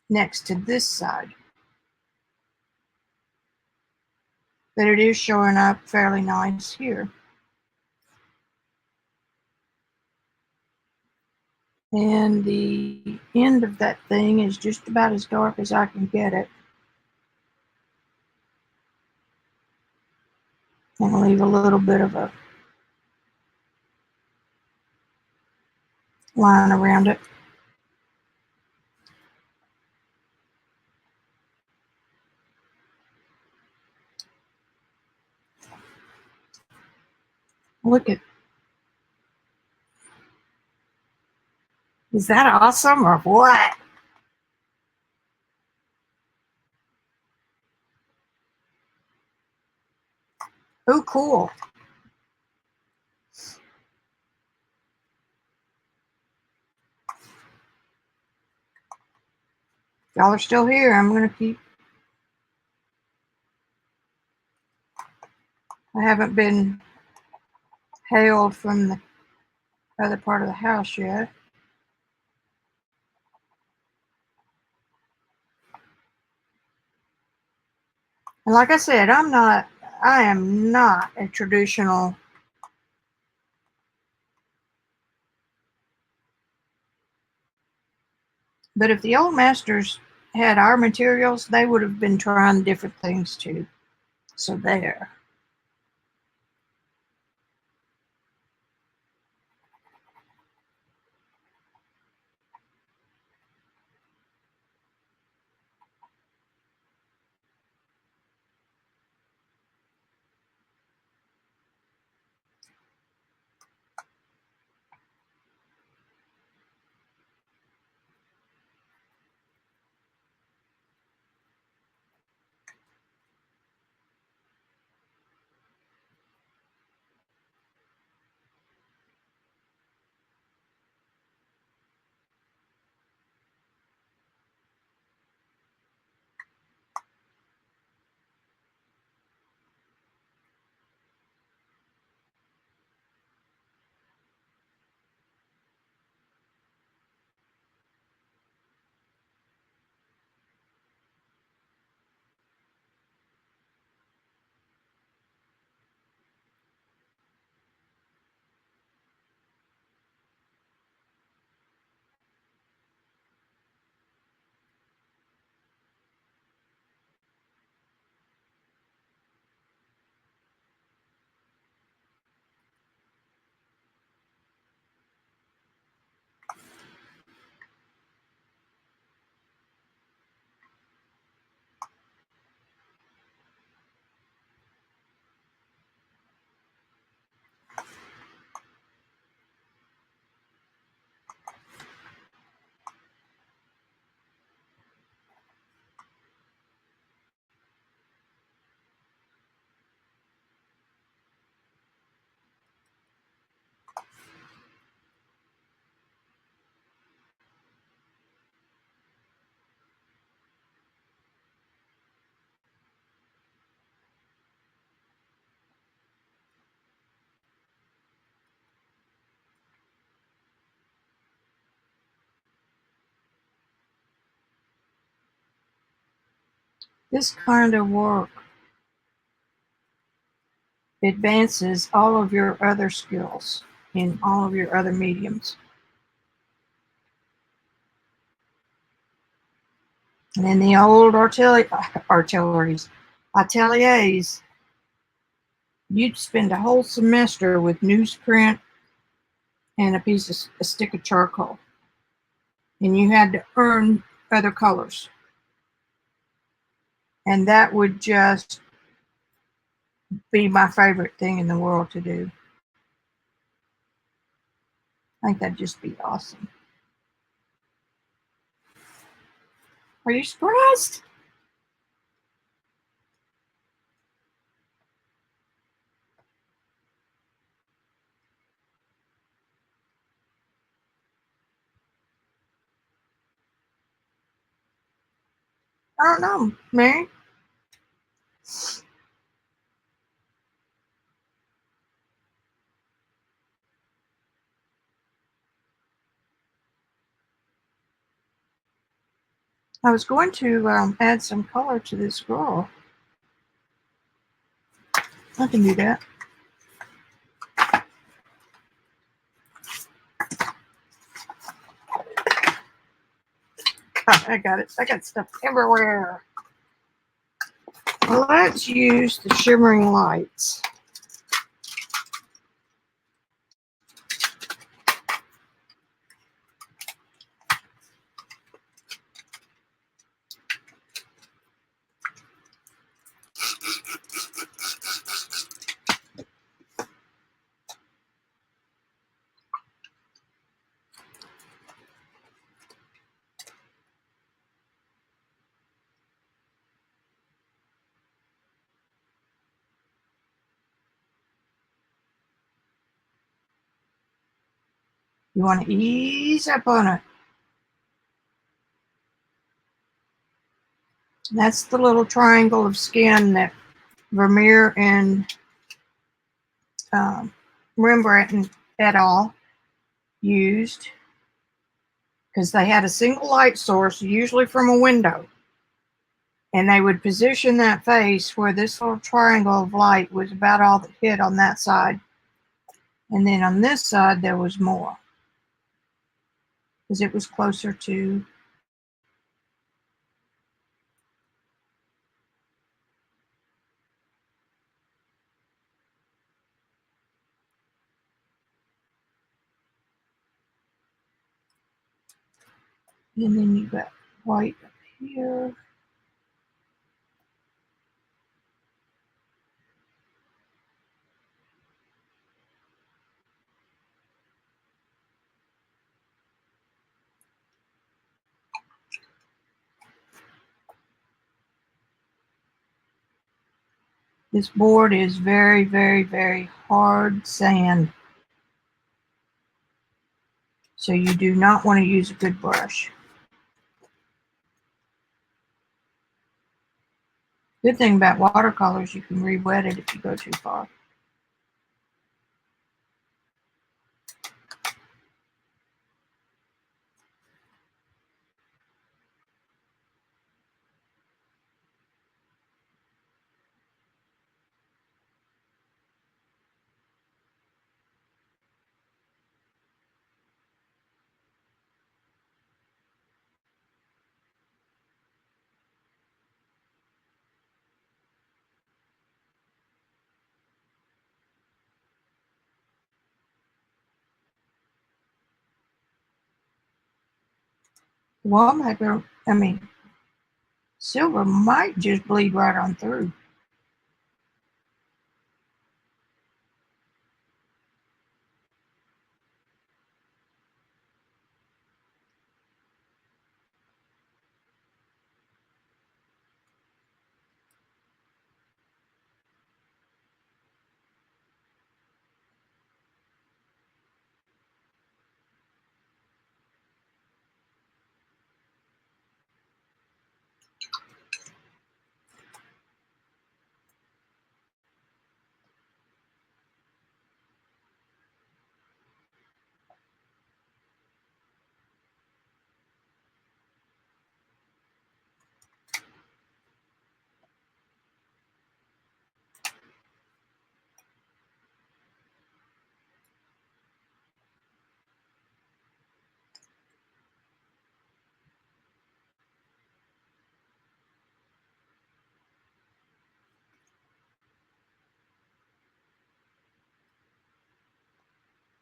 next to this side, but it is showing up fairly nice here. And the end of that thing is just about as dark as I can get it. And leave a little bit of a line around it. Look at, is that awesome or what? Oh, cool. Y'all are still here. I'm going to keep. I haven't been hailed from the other part of the house yet. And like I said, I am not a traditional. But if the old masters had our materials, they would have been trying different things too. So there. This kind of work advances all of your other skills in all of your other mediums. And in the old ateliers, you'd spend a whole semester with newsprint and a stick of charcoal. And you had to earn other colors. And that would just be my favorite thing in the world to do. I think that'd just be awesome. Are you surprised? I don't know, Mary. I was going to add some color to this girl. I can do that. Oh, I got it. I got stuff everywhere. Well, let's use the shimmering lights. You want to ease up on it. That's the little triangle of skin that Vermeer and Rembrandt and et al. Used because they had a single light source, usually from a window. And they would position that face where this little triangle of light was about all that hit on that side. And then on this side, there was more because it was closer to. And then you got white up here. This board is very, very, very hard sand. So you do not want to use a good brush. Good thing about watercolors, you can re-wet it if you go too far. Wallpaper, silver might just bleed right on through.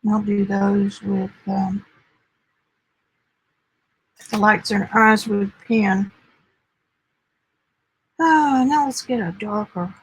I'll do those with the lights in her eyes with pen. Oh, now let's get a darker.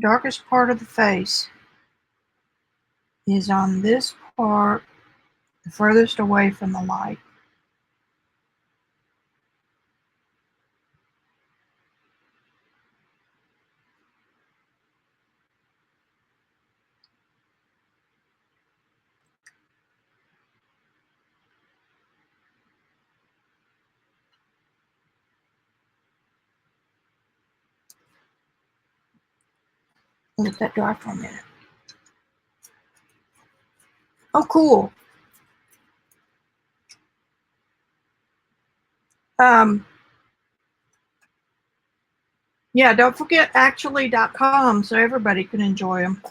Darkest part of the face is on this part, the furthest away from the light. Let that dry for a minute. Oh, cool. Yeah, don't forget Axully.com so everybody can enjoy them.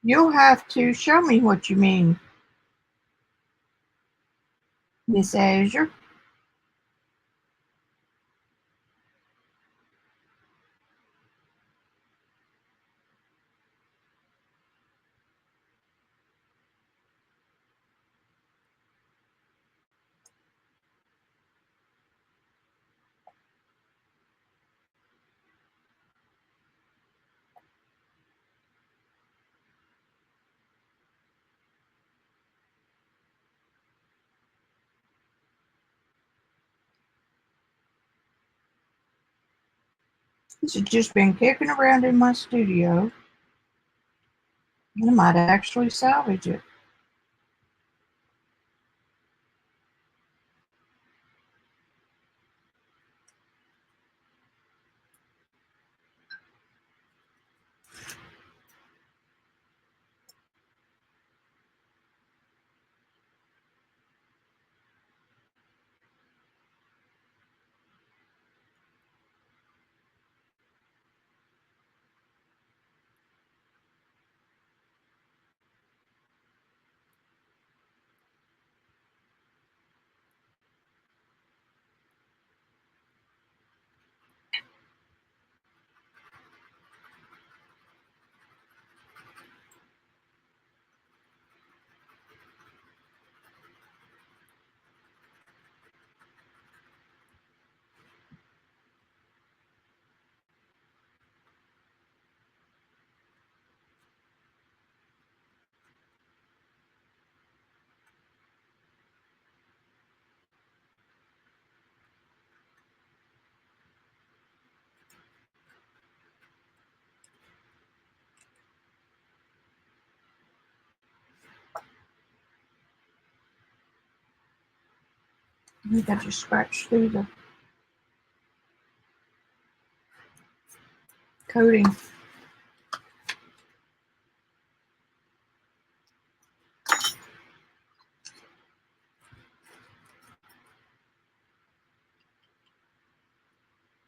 You'll have to show me what you mean, Miss Azure. This has just been kicking around in my studio, and I might actually salvage it. I think I just scratched through the coating.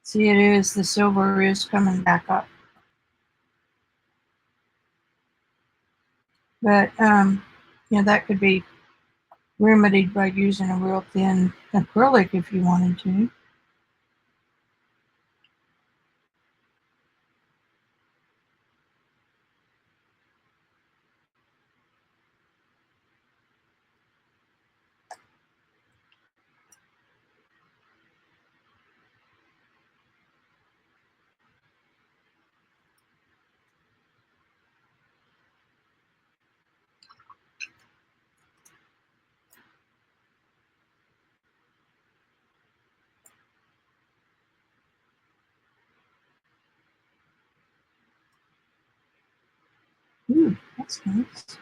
See, it is, the silver is coming back up. But, that could be remedied by using a real thin acrylic if you wanted to. Ooh, that's nice.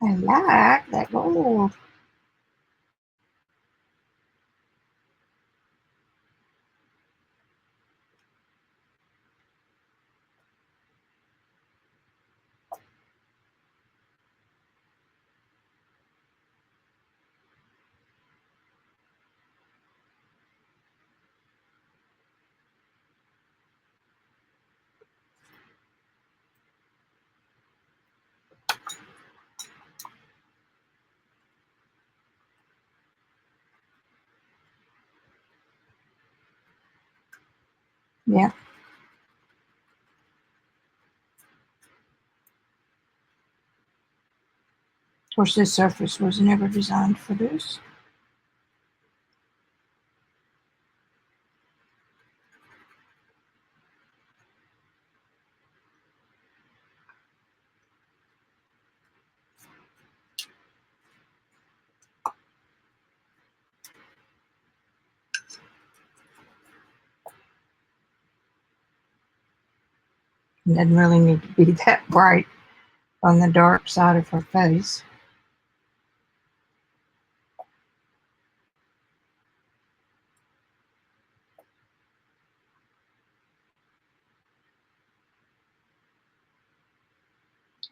I like that gold. Yeah. Of course, this surface was never designed for this. It doesn't really need to be that bright on the dark side of her face.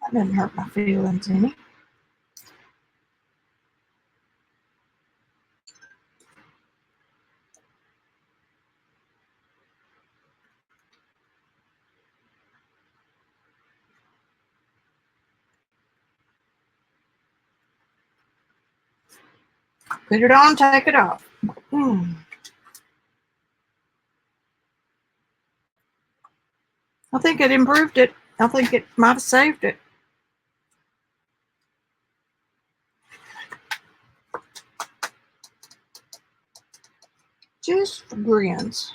That didn't hurt my feelings any. Put it on, take it off. I think it improved it. I think it might have saved it. Just for grins.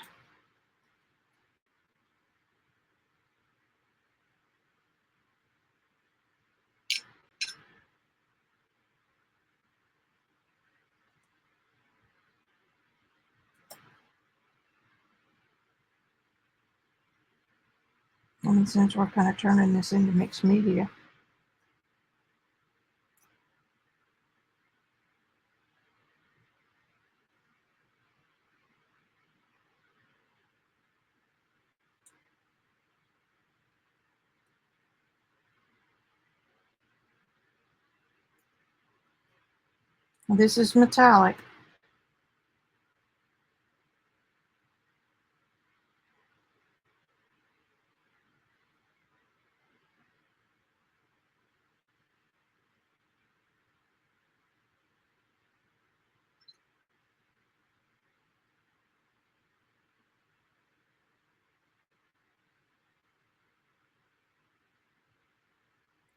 And since we're kind of turning this into mixed media. This is metallic.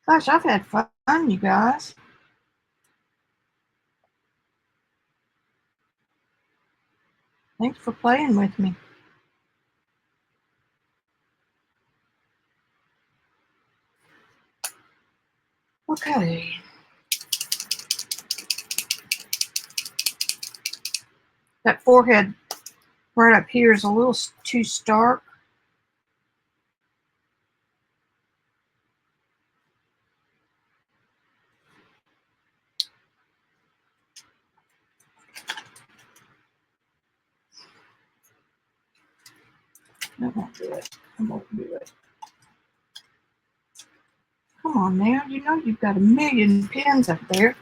Gosh, I've had fun, you guys. Thanks for playing with me. Okay. That forehead right up here is a little too stark. That won't do it. I won't do it. Come on now, you know you've got a million pins up there.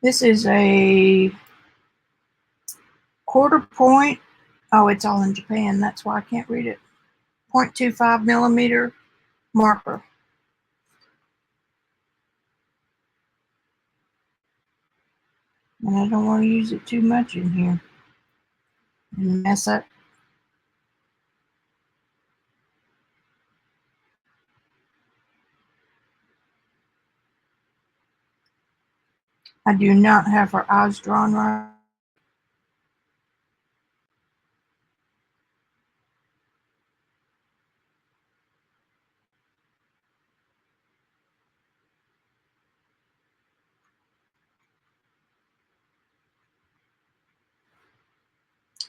This is a 1/4 point. Oh, it's all in Japan. That's why I can't read it. 0.25 millimeter marker. And I don't want to use it too much in here and mess up. I do not have her eyes drawn right.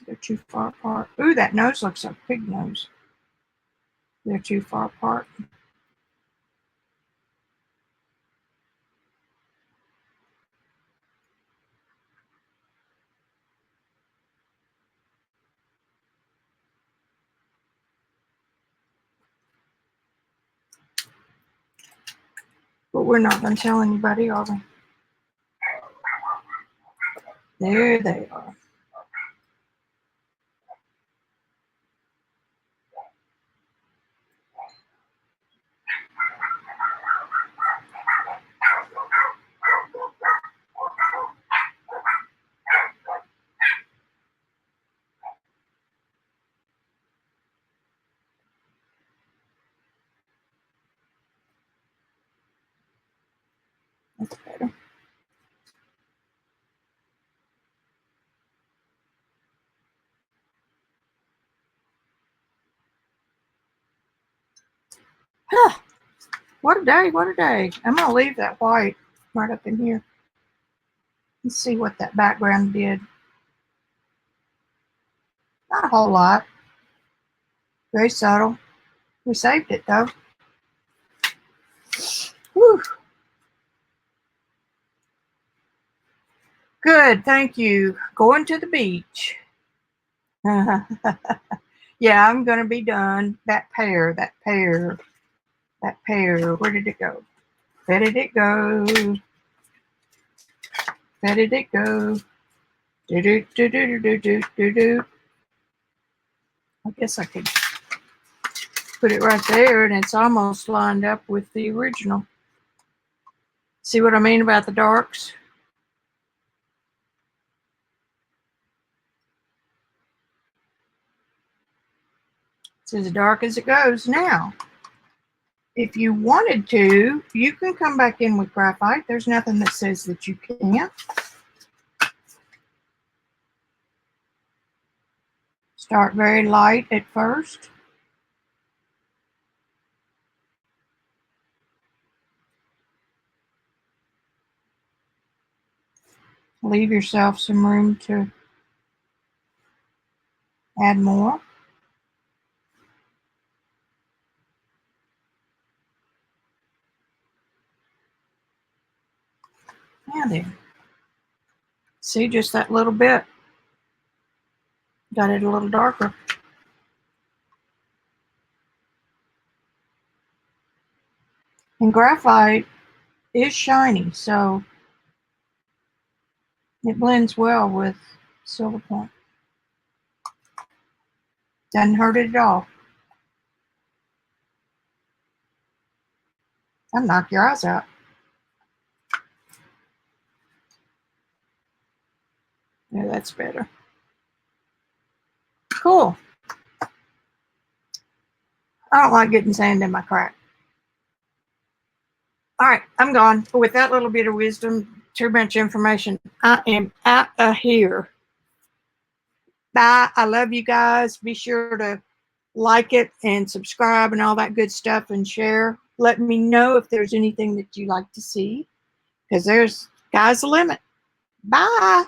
They're too far apart. Ooh, that nose looks like a pig nose. They're too far apart. But we're not going to tell anybody, are we? There they are. That's better. Huh. What a day, what a day. I'm going to leave that white right up in here. Let's see what that background did. Not a whole lot. Very subtle. We saved it though. Whew. Good. Good, thank you. Going to the beach. Yeah, I'm gonna be done. That pear. Where did it go? Where did it go? Where did it go? Do do do do do do do do. I guess I could put it right there, and it's almost lined up with the original. See what I mean about the darks? It's as dark as it goes now. If you wanted to, you can come back in with graphite. There's nothing that says that you can't. Start very light at first. Leave yourself some room to add more. Now then, see, just that little bit. Got it a little darker. And graphite is shiny, so it blends well with Silverpoint. Doesn't hurt it at all. That'll knock your eyes out. Yeah, that's better. Cool. I don't like getting sand in my crack. All right, I'm gone. With that little bit of wisdom, too much information, I am out of here. Bye. I love you guys. Be sure to like it and subscribe and all that good stuff and share. Let me know if there's anything that you like to see, because there's sky's the limit. Bye.